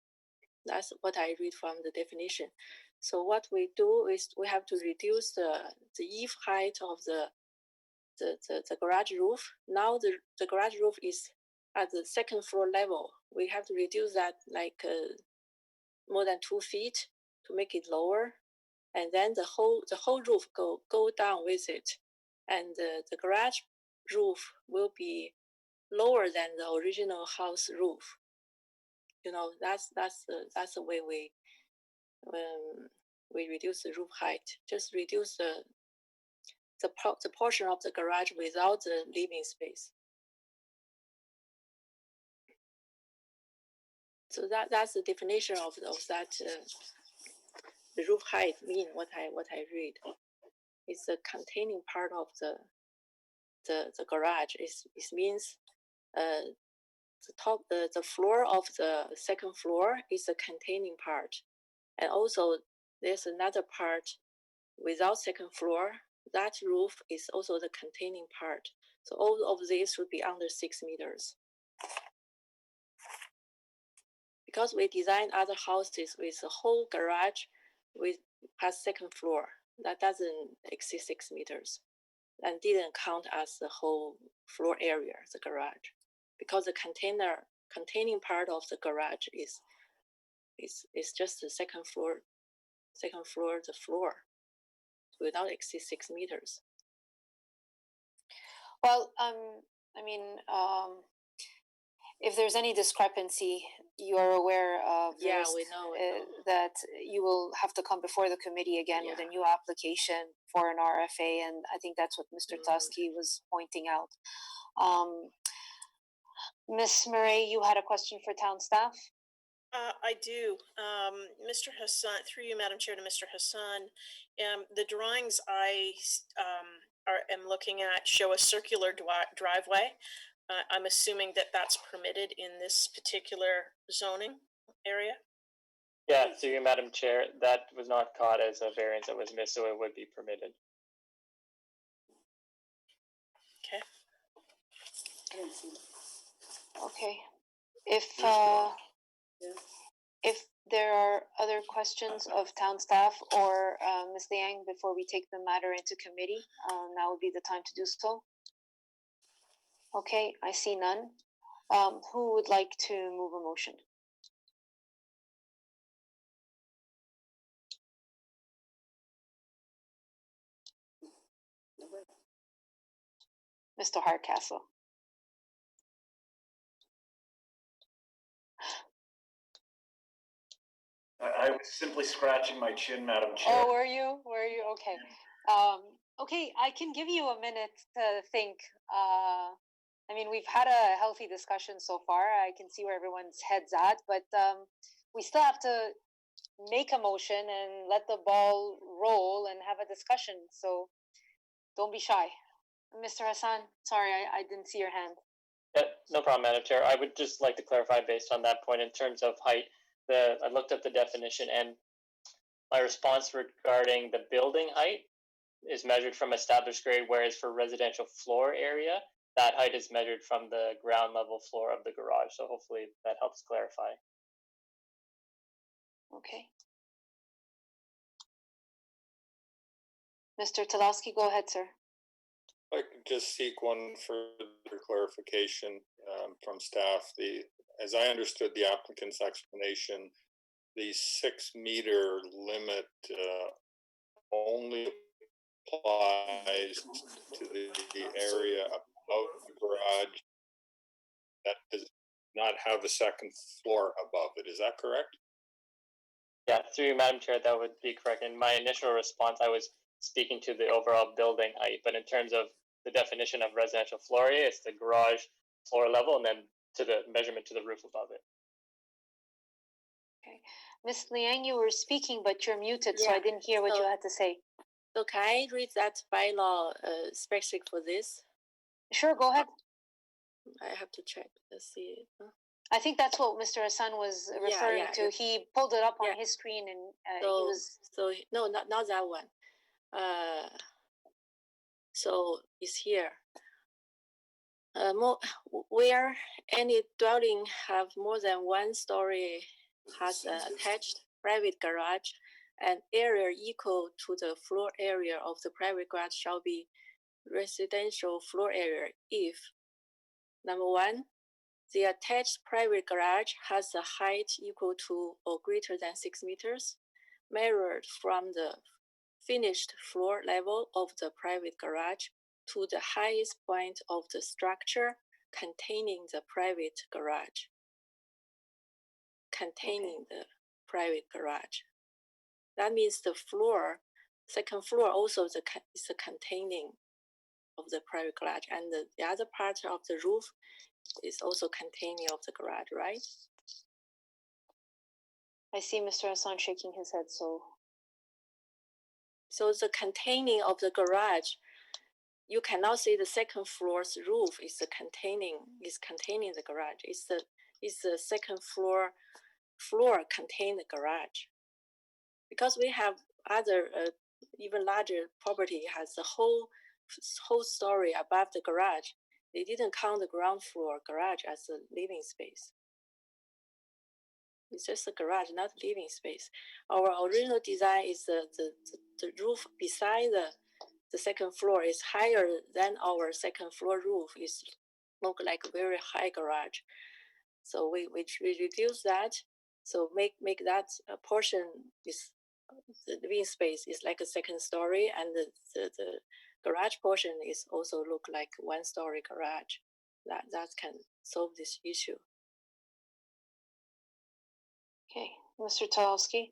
That's what I read from the definition. So what we do is we have to reduce the eave height of the garage roof. Now the garage roof is at the second floor level. We have to reduce that like more than 2 feet to make it lower, and then the whole roof go down with it, and the garage roof will be lower than the original house roof. You know, that's the way we reduce the roof height. Just reduce the portion of the garage without the living space. So that's the definition of that. The roof height mean what I read. It's the containing part of the garage. It means the floor of the second floor is the containing part, and also there's another part without second floor. That roof is also the containing part. So all of these would be under 6 meters. Because we design other houses with a whole garage with past second floor, that doesn't exceed 6 meters, and didn't count as the whole floor area, the garage, because the containing part of the garage is just the second floor, the floor, will not exceed 6 meters. Well, I mean, if there's any discrepancy, you are aware of the Yeah, risk, we know. that you will have to come before the committee again with a new application for an RFA, and I think that's what Mr. Tlosky was pointing out. Ms. Murray, you had a question for town staff? I do. Mr. Hassan, through you, Madam Chair, to Mr. Hassan, the drawings I am looking at show a circular driveway. I'm assuming that that's permitted in this particular zoning area? Yeah, through you, Madam Chair, that was not caught as a variance that was missed, so it would be permitted. Okay. Okay. If there are other questions of town staff or Ms. Liang before we take the matter into committee, now would be the time to do so. Okay, I see none. Who would like to move a motion? Mr. Hardcastle. I was simply scratching my chin, Madam Chair. Oh, were you? Were you? Okay. Okay, I can give you a minute to think. I mean, we've had a healthy discussion so far. I can see where everyone's head's at, but we still have to make a motion and let the ball roll and have a discussion. So don't be shy. Mr. Hassan, sorry, I didn't see your hand. Yeah, no problem, Madam Chair. I would just like to clarify based on that point in terms of height. I looked at the definition, and my response regarding the building height is measured from established grade, whereas for residential floor area, that height is measured from the ground level floor of the garage. So hopefully that helps clarify. Okay. Mr. Tlosky, go ahead, sir. I could just seek one further clarification from staff. As I understood the applicant's explanation, the 6 meter limit only applies to the area above the garage that does not have a second floor above it. Is that correct? Yeah, through you, Madam Chair, that would be correct. In my initial response, I was speaking to the overall building height, but in terms of the definition of residential floor area, it's the garage floor level and then to the measurement to the roof above it. Okay. Ms. Liang, you were speaking, but you're muted, so Yeah, I didn't hear what you had to say. So can I read that bylaw specific for this? Sure, go ahead. I have to check. Let's see. I think that's what Mr. Hassan was referring to. He pulled it up on his screen and he was... So, no, not that one. So it's here. Where any dwelling have more than 1 story has an attached private garage, an area equal to the floor area of the private garage shall be residential floor area if, number 1, the attached private garage has a height equal to or greater than 6 meters, measured from the finished floor level of the private garage to the highest point of the structure containing the private garage. Containing the private garage. That means the floor, second floor also is the containing of the private garage, and the other part of the roof is also containing of the garage, right? I see Mr. Hassan shaking his head, so the containing of the garage, you cannot say the second floor's roof is containing the garage. It's the second floor contain the garage. Because we have other even larger property has the whole story above the garage. They didn't count the ground floor garage as a living space. It's just a garage, not living space. Our original design is the roof beside the second floor is higher than our second floor roof. It's look like a very high garage. So we reduce that. So make that portion is the living space is like a second story, and the garage portion is also look like 1 story garage. That can solve this issue. Okay, Mr. Talowski.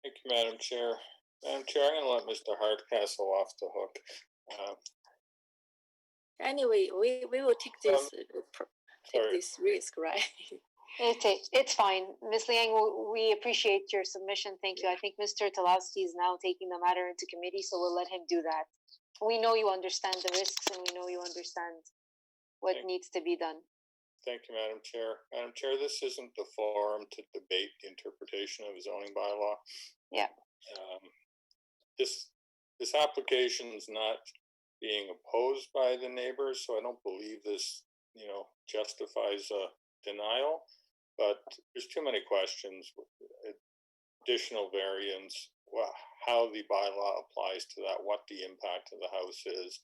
Thank you, Madam Chair. Madam Chair, I'm gonna let Mr. Hardcastle off the hook. Anyway, we will take this this risk, right? It's fine. Ms. Liang, we appreciate your submission. Thank you. I think Mr. Talowski is now taking the matter into committee, so we'll let him do that. We know you understand the risks and we know you understand what needs to be done. Thank you, Madam Chair. Madam Chair, this isn't the forum to debate the interpretation of a zoning bylaw. Yeah. This application is not being opposed by the neighbors, so I don't believe this, justifies a denial. But there's too many questions. Additional variance, how the bylaw applies to that, what the impact of the house is.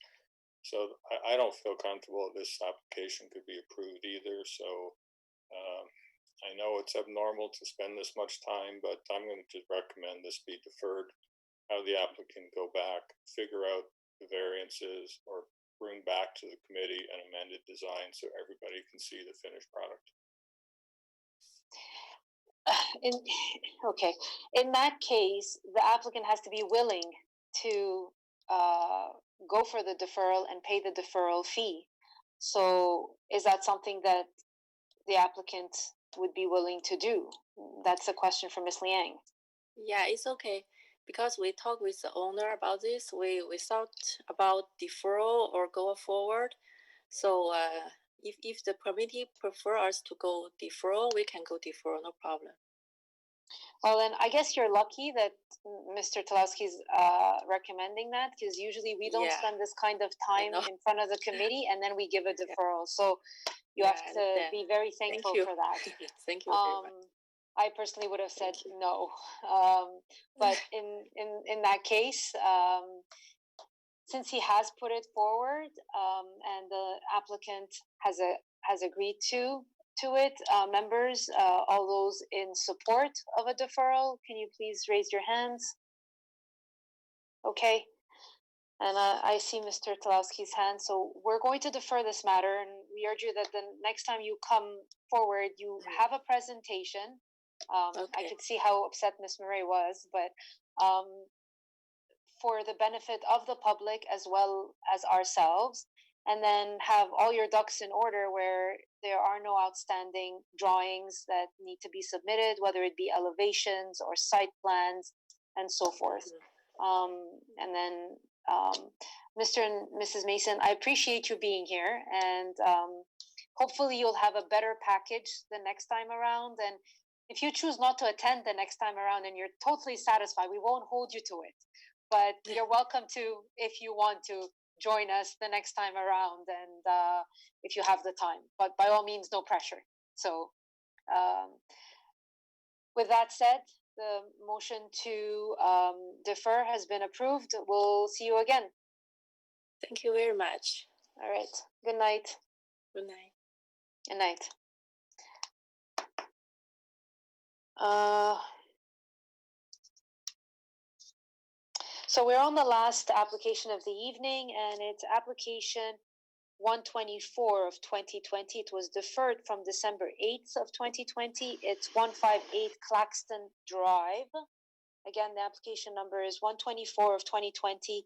So I don't feel comfortable that this application could be approved either. So I know it's abnormal to spend this much time, but I'm going to just recommend this be deferred. Have the applicant go back, figure out the variances, or bring back to the committee an amended design so everybody can see the finished product. In that case, the applicant has to be willing to go for the deferral and pay the deferral fee. So is that something that the applicant would be willing to do? That's a question for Ms. Liang. Yeah, it's okay. Because we talked with the owner about this, we thought about deferral or go forward. So if the committee prefer us to go deferral, we can go deferral, no problem. Well, then I guess you're lucky that Mr. Talowski is recommending that, because usually we don't spend this kind of time in front of the committee and then we give a deferral. So you have to be very thankful for that. Thank you very much. I personally would have said no, but in that case, since he has put it forward and the applicant has agreed to it, members, all those in support of a deferral, can you please raise your hands? Okay, and I see Mr. Talowski's hand, so we're going to defer this matter, and we urge you that the next time you come forward, you have a presentation. I could see how upset Ms. Murray was, but for the benefit of the public as well as ourselves, and then have all your ducks in order where there are no outstanding drawings that need to be submitted, whether it be elevations or site plans and so forth. And then Mr. and Mrs. Mason, I appreciate you being here, and hopefully you'll have a better package the next time around. And if you choose not to attend the next time around and you're totally satisfied, we won't hold you to it. But you're welcome to, if you want to, join us the next time around, and if you have the time. But by all means, no pressure. So with that said, the motion to defer has been approved. We'll see you again. Thank you very much. All right. Good night. Good night. Good night. So we're on the last application of the evening, and it's application 124 of 2020. It was deferred from December 8th of 2020. It's 158 Claxton Drive. Again, the application number is 124 of 2020,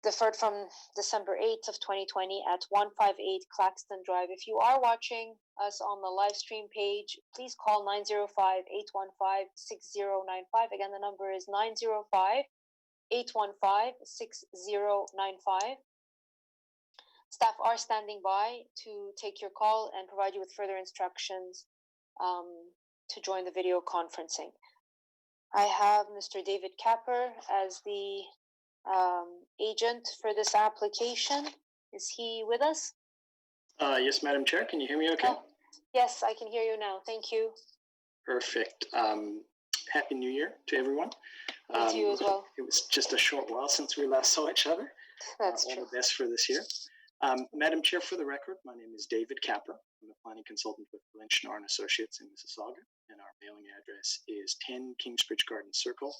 deferred from December 8th of 2020 at 158 Claxton Drive. If you are watching us on the live stream page, please call 905-815-6095. Again, the number is 905-815-6095. Staff are standing by to take your call and provide you with further instructions to join the video conferencing. I have Mr. David Capper as the agent for this application. Is he with us? Yes, Madam Chair. Can you hear me okay? Oh, yes, I can hear you now. Thank you. Perfect. Happy New Year to everyone. To you as well. It was just a short while since we last saw each other. That's all true. The best for this year. Madam Chair, for the record, my name is David Capper. I'm a planning consultant with Lynch, Norr & Associates in Mississauga, and our mailing address is 10 Kingsbridge Garden Circle,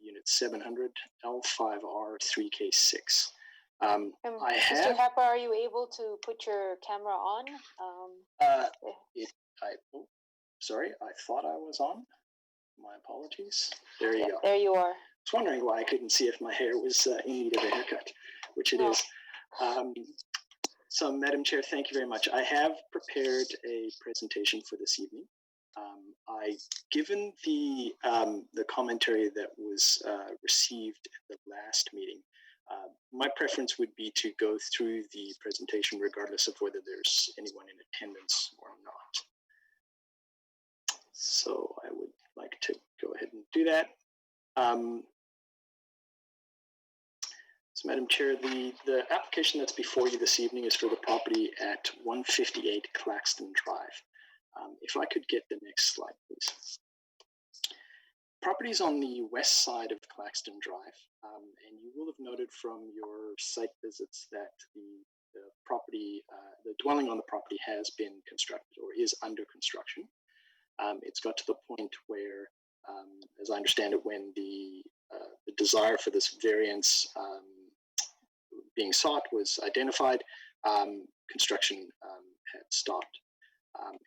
Unit 700, L5R3K6. Mr. Capper, are you able to put your camera on? sorry, I thought I was on. My apologies. There you go. There you are. I was wondering why I couldn't see if my hair was in need of a haircut, which it is. So, Madam Chair, thank you very much. I have prepared a presentation for this evening. Given the commentary that was received at the last meeting, my preference would be to go through the presentation regardless of whether there's anyone in attendance or not. So I would like to go ahead and do that. So, Madam Chair, the application that's before you this evening is for the property at 158 Claxton Drive. If I could get the next slide, please. Property is on the west side of Claxton Drive, and you will have noted from your site visits that the property, the dwelling on the property has been constructed or is under construction. It's got to the point where, as I understand it, when the desire for this variance being sought was identified, construction had stopped.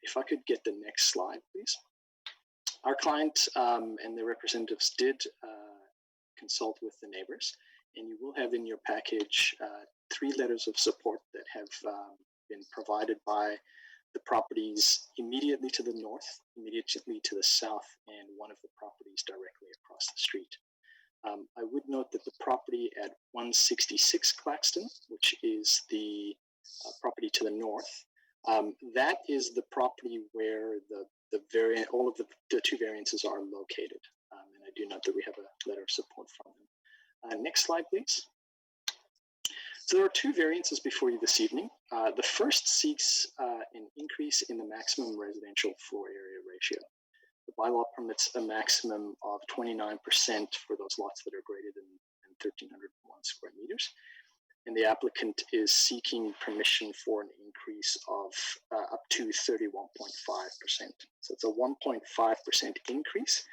If I could get the next slide, please. Our client and their representatives did consult with the neighbors, and you will have in your package 3 letters of support that have been provided by the properties immediately to the north, immediately to the south, and one of the properties directly across the street. I would note that the property at 166 Claxton, which is the property to the north, that is the property where all of the 2 variances are located. And I do note that we have a letter of support from them. Next slide, please. So there are 2 variances before you this evening. The first seeks an increase in the maximum residential floor area ratio. The bylaw permits a maximum of 29% for those lots that are greater than 1,301 square meters. And the applicant is seeking permission for an increase of up to 31.5%. So it's a 1.5% increase,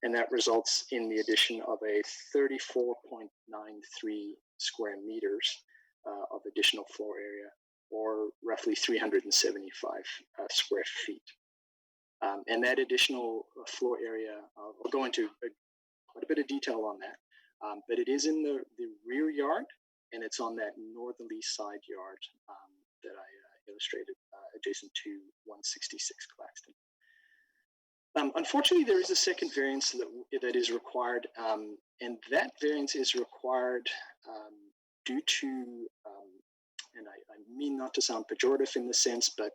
and that results in the addition of a 34.93 square meters of additional floor area, or roughly 375 square feet. And that additional floor area, I'll go into quite a bit of detail on that, but it is in the rear yard, and it's on that northerly side yard that I illustrated adjacent to 166 Claxton. Unfortunately, there is a second variance that is required, and that variance is required due to, and I mean not to sound pejorative in this sense, but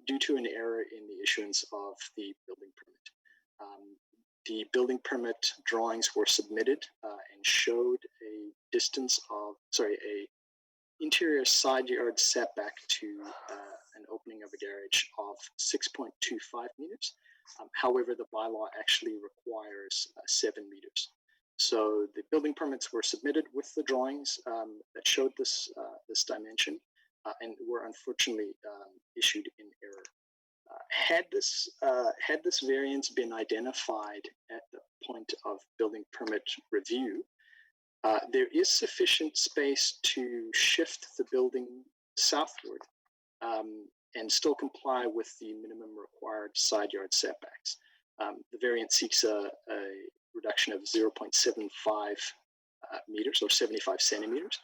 due to an error in the issuance of the building permit. The building permit drawings were submitted and showed a distance of, a interior side yard setback to an opening of a garage of 6.25 meters. However, the bylaw actually requires 7 meters. So the building permits were submitted with the drawings that showed this dimension and were unfortunately issued in error. Had this variance been identified at the point of building permit review, there is sufficient space to shift the building southward and still comply with the minimum required side yard setbacks. The variance seeks a reduction of 0.75 meters or 75 centimeters,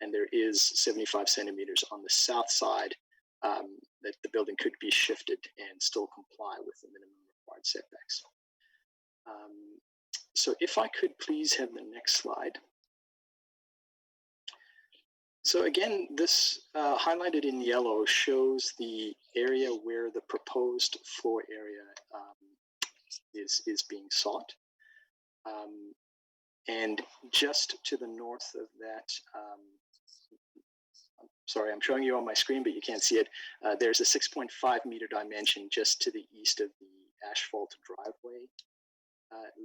and there is 75 centimeters on the south side that the building could be shifted and still comply with the minimum required setbacks. So if I could please have the next slide. So again, this highlighted in yellow shows the area where the proposed floor area is being sought. And just to the north of that, sorry, I'm showing you on my screen, but you can't see it. There's a 6.5 meter dimension just to the east of the asphalt driveway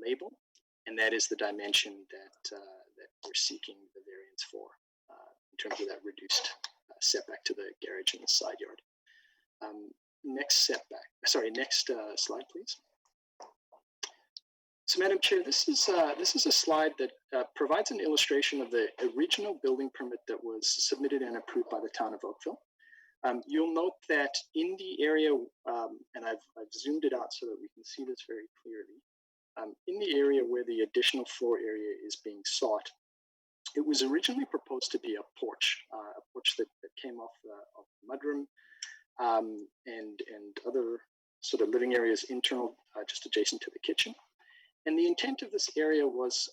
label, and that is the dimension that we're seeking the variance for in terms of that reduced setback to the garage and the side yard. Next slide, please. So, Madam Chair, this is a slide that provides an illustration of the original building permit that was submitted and approved by the town of Oakville. You'll note that in the area, and I've zoomed it out so that we can see this very clearly. In the area where the additional floor area is being sought, it was originally proposed to be a porch that came off of the mudroom and other sort of living areas internal, just adjacent to the kitchen. And the intent of this area was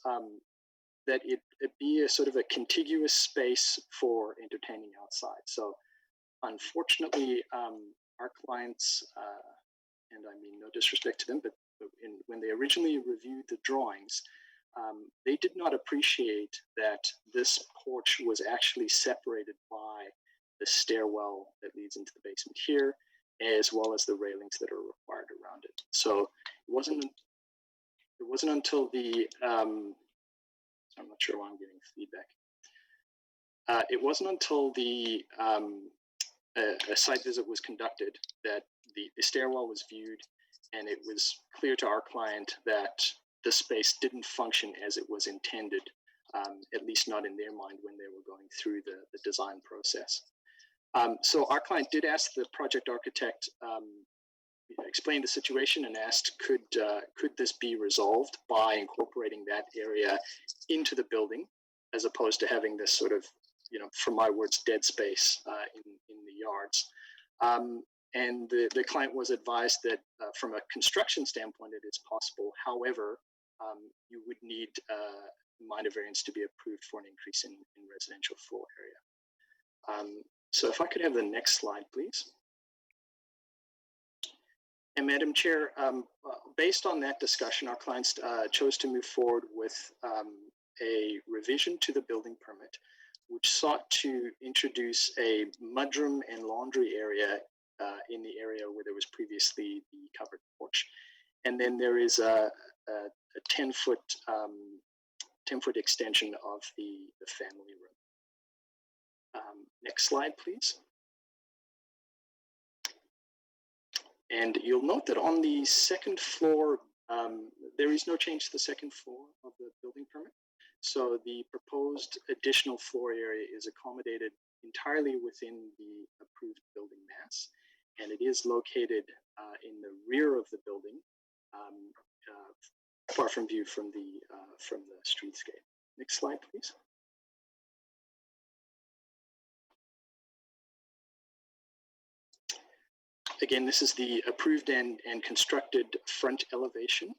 that it be a sort of a contiguous space for entertaining outside. So unfortunately, our clients, and I mean no disrespect to them, but when they originally reviewed the drawings, they did not appreciate that this porch was actually separated by the stairwell that leads into the basement here, as well as the railings that are required around it. So it wasn't until the I'm not sure why I'm getting feedback. It wasn't until the a site visit was conducted that the stairwell was viewed, and it was clear to our client that the space didn't function as it was intended, at least not in their mind when they were going through the design process. So our client did ask the project architect, explain the situation, and asked could this be resolved by incorporating that area into the building, as opposed to having this sort of, from my words, dead space in the yards. And the client was advised that from a construction standpoint, it is possible. However, you would need minor variance to be approved for an increase in residential floor area. So if I could have the next slide, please. And Madam Chair, based on that discussion, our clients chose to move forward with a revision to the building permit, which sought to introduce a mudroom and laundry area in the area where there was previously the covered porch. And then there is a 10-foot extension of the family room. Next slide, please. And you'll note that on the second floor, there is no change to the second floor of the building permit. So the proposed additional floor area is accommodated entirely within the approved building mass, and it is located in the rear of the building, far from view from the streetscape. Next slide, please. Again, this is the approved and constructed front elevation.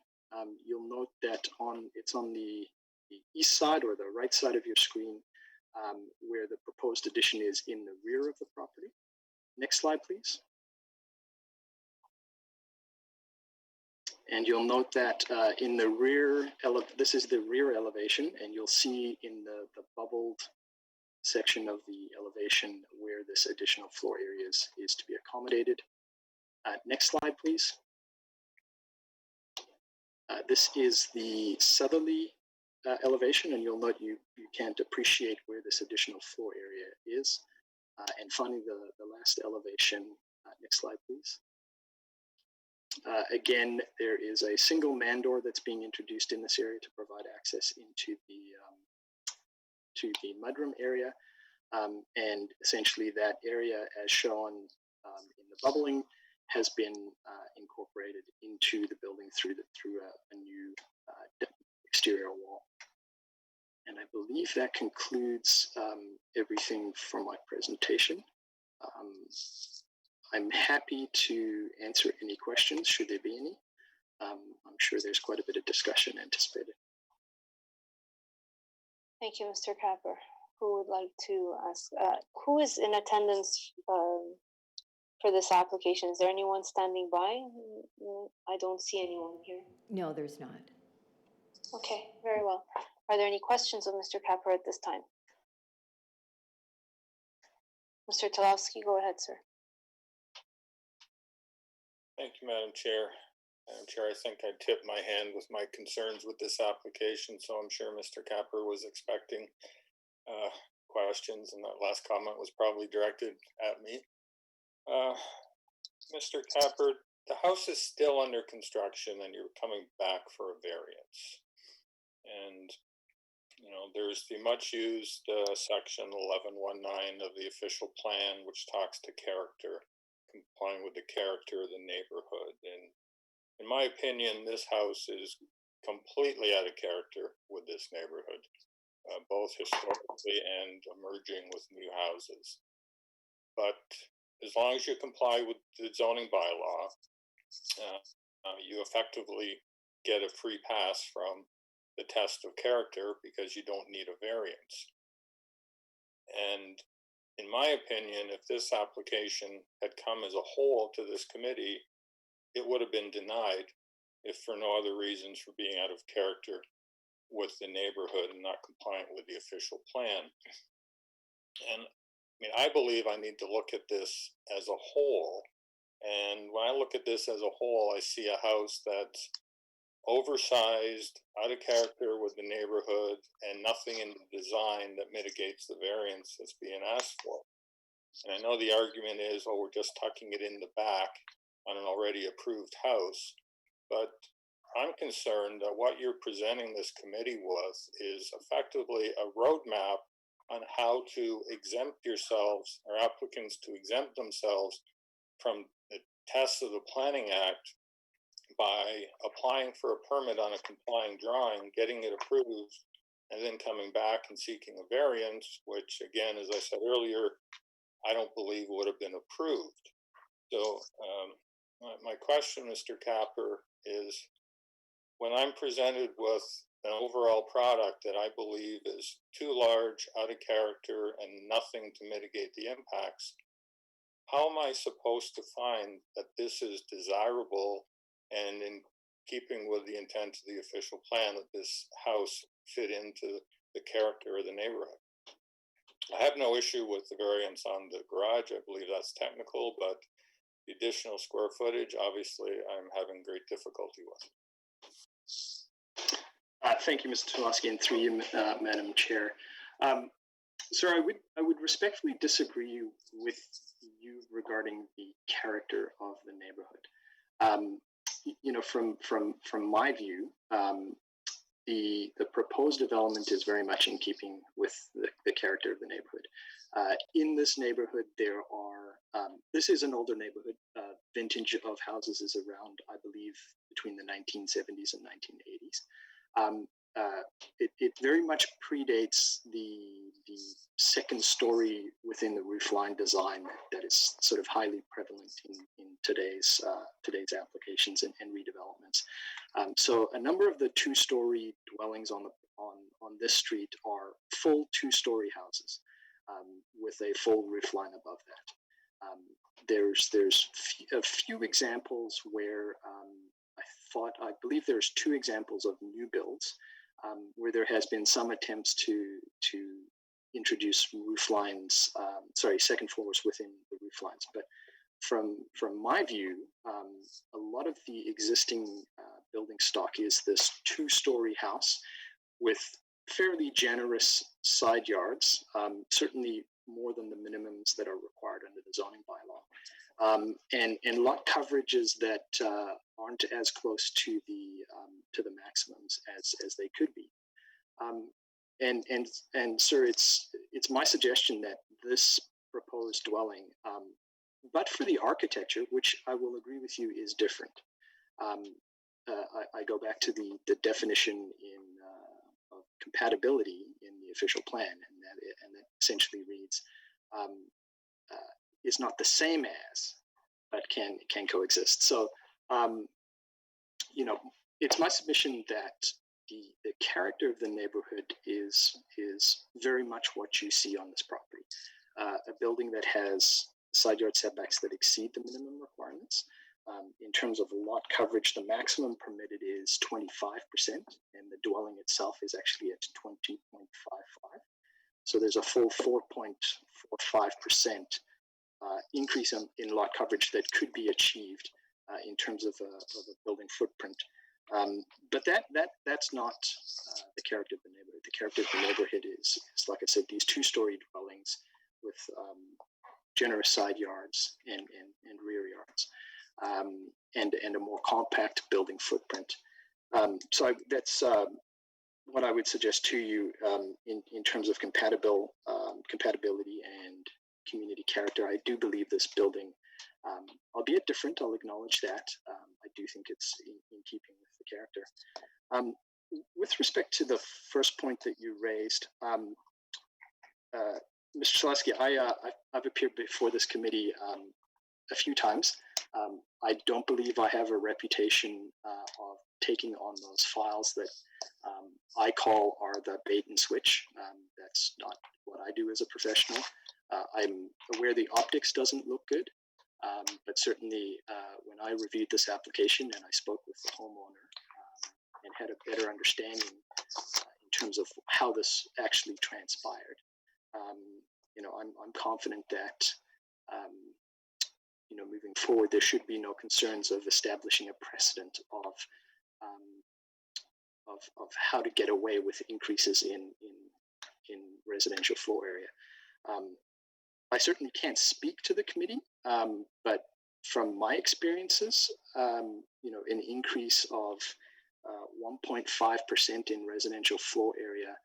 You'll note that it's on the east side or the right side of your screen, where the proposed addition is in the rear of the property. Next slide, please. And you'll note that in the rear, this is the rear elevation, and you'll see in the bubbled section of the elevation where this additional floor area is to be accommodated. Next slide, please. This is the southerly elevation, and you'll note you can't appreciate where this additional floor area is. And finally, the last elevation. Next slide, please. Again, there is a single man door that's being introduced in this area to provide access into the mudroom area. And essentially that area, as shown in the bubbling, has been incorporated into the building through a new exterior wall. And I believe that concludes everything from my presentation. I'm happy to answer any questions, should there be any. I'm sure there's quite a bit of discussion anticipated. Thank you, Mr. Capper. Who would like to ask? Who is in attendance for this application? Is there anyone standing by? I don't see anyone here. No, there's not. Okay, very well. Are there any questions of Mr. Capper at this time? Mr. Talowski, go ahead, sir. Thank you, Madam Chair. Madam Chair, I think I tipped my hand with my concerns with this application, so I'm sure Mr. Capper was expecting questions, and that last comment was probably directed at me. Mr. Capper, the house is still under construction and you're coming back for a variance. And there's the much used section 1119 of the official plan, which talks to character, complying with the character of the neighborhood. And in my opinion, this house is completely out of character with this neighborhood, both historically and emerging with new houses. But as long as you comply with the zoning bylaw, you effectively get a free pass from the test of character because you don't need a variance. And in my opinion, if this application had come as a whole to this committee, it would have been denied if for no other reasons for being out of character with the neighborhood and not compliant with the official plan. And I believe I need to look at this as a whole. And when I look at this as a whole, I see a house that's oversized, out of character with the neighborhood, and nothing in the design that mitigates the variance that's being asked for. And I know the argument is, oh, we're just tucking it in the back on an already approved house. But I'm concerned that what you're presenting this committee with is effectively a roadmap on how to exempt yourselves, or applicants to exempt themselves from the tests of the Planning Act by applying for a permit on a complying drawing, getting it approved, and then coming back and seeking a variance, which again, as I said earlier, I don't believe would have been approved. So my question, Mr. Capper, is when I'm presented with an overall product that I believe is too large, out of character, and nothing to mitigate the impacts, how am I supposed to find that this is desirable and in keeping with the intent of the official plan that this house fit into the character of the neighborhood? I have no issue with the variance on the garage. I believe that's technical, but the additional square footage, obviously, I'm having great difficulty with. Thank you, Mr. Tulowski, and through you, Madam Chair. Sir, I would respectfully disagree with you regarding the character of the neighborhood. From my view, the proposed development is very much in keeping with the character of the neighborhood. In this neighborhood, there are, this is an older neighborhood. Vintage of houses is around, I believe, between the 1970s and 1980s. It very much predates the second story within the roofline design that is sort of highly prevalent in today's applications and redevelopments. So a number of the two-story dwellings on this street are full two-story houses with a full roofline above that. There's a few examples where I believe there's two examples of new builds where there has been some attempts to introduce second floors within the roof lines. But from my view, a lot of the existing building stock is this two-story house with fairly generous side yards, certainly more than the minimums that are required under the zoning bylaw, and lot coverages that aren't as close to the maximums as they could be. And sir, it's my suggestion that this proposed dwelling, but for the architecture, which I will agree with you is different. I go back to the definition of compatibility in the official plan, and that essentially reads, is not the same as, but can coexist. So, it's my submission that the character of the neighborhood is very much what you see on this property. A building that has side yard setbacks that exceed the minimum requirements. In terms of lot coverage, the maximum permitted is 25%, and the dwelling itself is actually at 20.55. So there's a full 4.45% increase in lot coverage that could be achieved in terms of a building footprint. But that's not the character of the neighborhood. The character of the neighborhood is like I said, these two-story dwellings with generous side yards and rear yards, and a more compact building footprint. So that's what I would suggest to you in terms of compatibility and community character, I do believe this building, albeit different, I'll acknowledge that. I do think it's in keeping with the character. With respect to the first point that you raised, Mr. Selesky, I've appeared before this committee a few times. I don't believe I have a reputation of taking on those files that I call are the bait and switch. That's not what I do as a professional. I'm aware the optics doesn't look good, but certainly when I reviewed this application and I spoke with the homeowner and had a better understanding in terms of how this actually transpired, I'm confident that moving forward there should be no concerns of establishing a precedent of how to get away with increases in residential floor area. I certainly can't speak to the committee, but from my experiences, an increase of 1.5% in residential floor area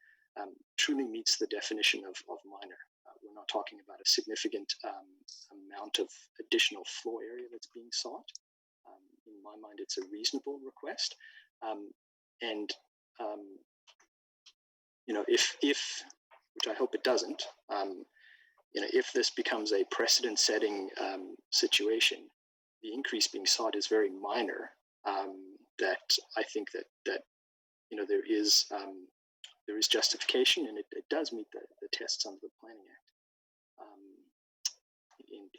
truly meets the definition of minor. We're not talking about a significant amount of additional floor area that's being sought. In my mind, it's a reasonable request. If which I hope it doesn't, if this becomes a precedent-setting situation, the increase being sought is very minor. That I think that there is justification, and it does meet the tests under the Planning Act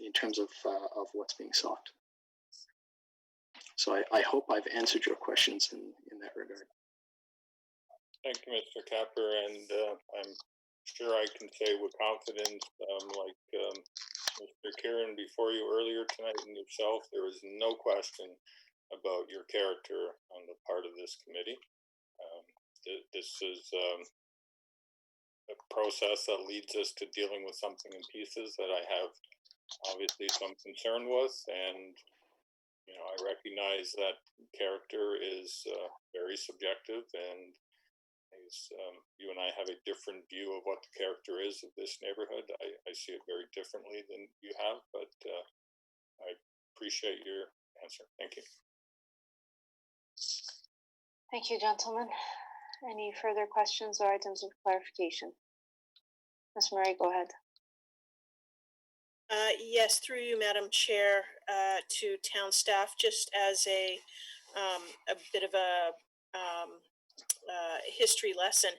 in terms of what's being sought. So I hope I've answered your questions in that regard. Thank you, Mr. Capper, and I'm sure I can say with confidence, like Mr. Kieran before you earlier tonight and yourself, there was no question about your character on the part of this committee. This is a process that leads us to dealing with something in pieces that I have obviously some concern with, and I recognize that character is very subjective, and as you and I have a different view of what the character is of this neighborhood. I see it very differently than you have, but I appreciate your answer. Thank you. Thank you, gentlemen. Any further questions or items of clarification? Ms. Murray, go ahead. Yes, through you, Madam Chair, to town staff, just as a bit of a history lesson.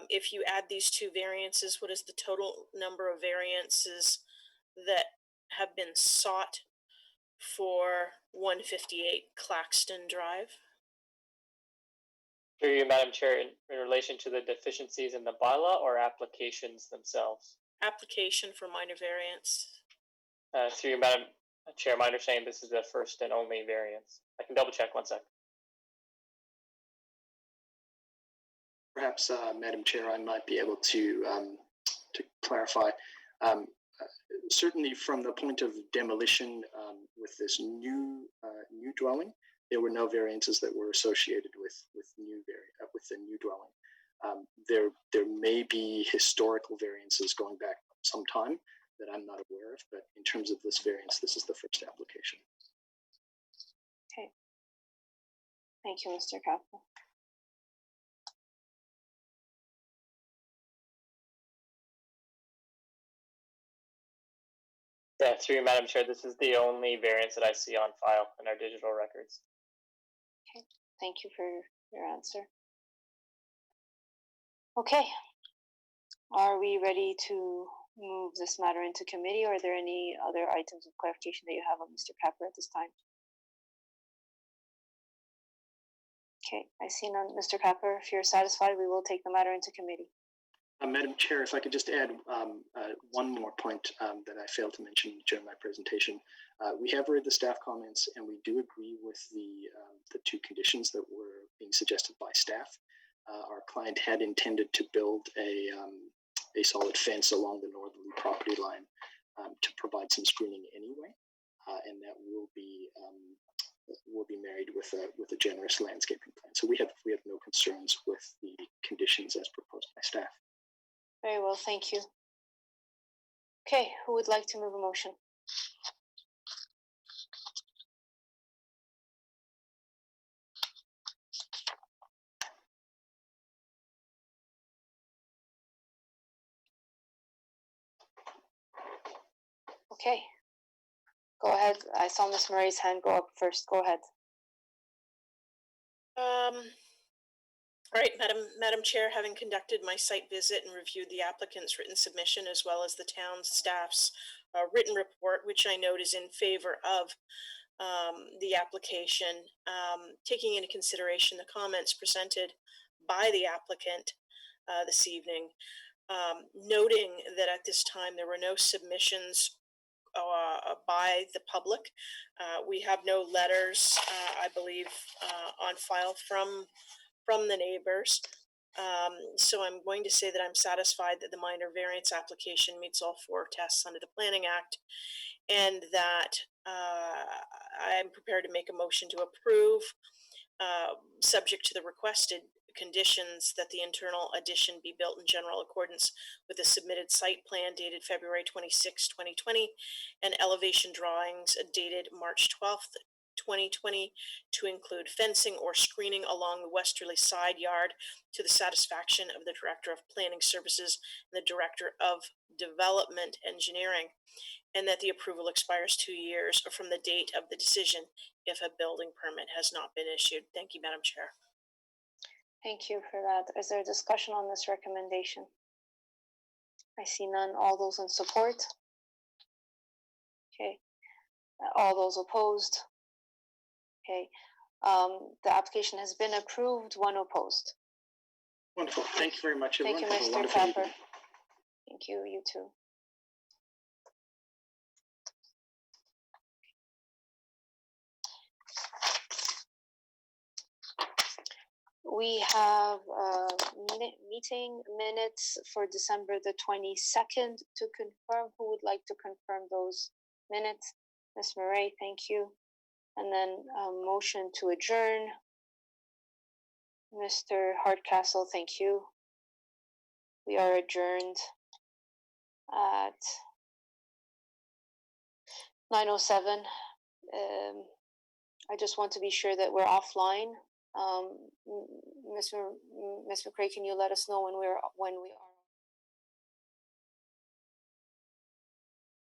If you add these two variances, what is the total number of variances that have been sought for 158 Claxton Drive? Through you, Madam Chair, in relation to the deficiencies in the bylaw or applications themselves? Application for minor variance. Through you, Madam Chair, my understanding this is the first and only variance. I can double check 1 sec. Perhaps, Madam Chair, I might be able to clarify. Certainly, from the point of demolition with this new dwelling, there were no variances that were associated with the new dwelling. There may be historical variances going back some time that I'm not aware of, but in terms of this variance, this is the first application. Okay. Thank you, Mr. Capel. Yeah, through you, Madam Chair, this is the only variance that I see on file in our digital records. Okay, thank you for your answer. Okay, are we ready to move this matter into committee, or are there any other items of clarification that you have on Mr. Capper at this time? Okay, I see none. Mr. Capper, if you're satisfied, we will take the matter into committee. Madam Chair, if I could just add one more point that I failed to mention during my presentation. We have read the staff comments, and we do agree with the two conditions that were being suggested by staff. Our client had intended to build a solid fence along the northerly property line to provide some screening anyway, and that will be married with a generous landscaping plan. So we have no concerns with the Very well, thank you. Okay, who would like to move a motion? Okay, go ahead. I saw Ms. Murray's hand go up first. Go ahead. All right, Madam Chair, having conducted my site visit and reviewed the applicant's written submission as well as the town staff's written report, which I note is in favor of the application, taking into consideration the comments presented by the applicant this evening, noting that at this time there were no submissions by the public. We have no letters, I believe, on file from the neighbors. So I'm going to say that I'm satisfied that the minor variance application meets all 4 tests under the Planning Act, and that I'm prepared to make a motion to approve, subject to the requested conditions that the internal addition be built in general accordance with the submitted site plan dated February 26, 2020, and elevation drawings dated March 12th, 2020, to include fencing or screening along the westerly side yard to the satisfaction of the Director of Planning Services and the Director of Development Engineering, and that the approval expires 2 years from the date of the decision if a building permit has not been issued. Thank you, Madam Chair. Thank you for that. Is there a discussion on this recommendation? I see none. All those in support? Okay. All those opposed? Okay. The application has been approved. 1 opposed. Wonderful. Thank you very much, everyone. Thank you, Have a Mr. wonderful Capper. evening. Thank you. You too. We have meeting minutes for December the 22nd to confirm. Who would like to confirm those minutes? Ms. Murray, thank you. And then a motion to adjourn. Mr. Hardcastle, thank you. We are adjourned at 9:07. I just want to be sure that we're offline. Ms. McCrae, can you let us know when we are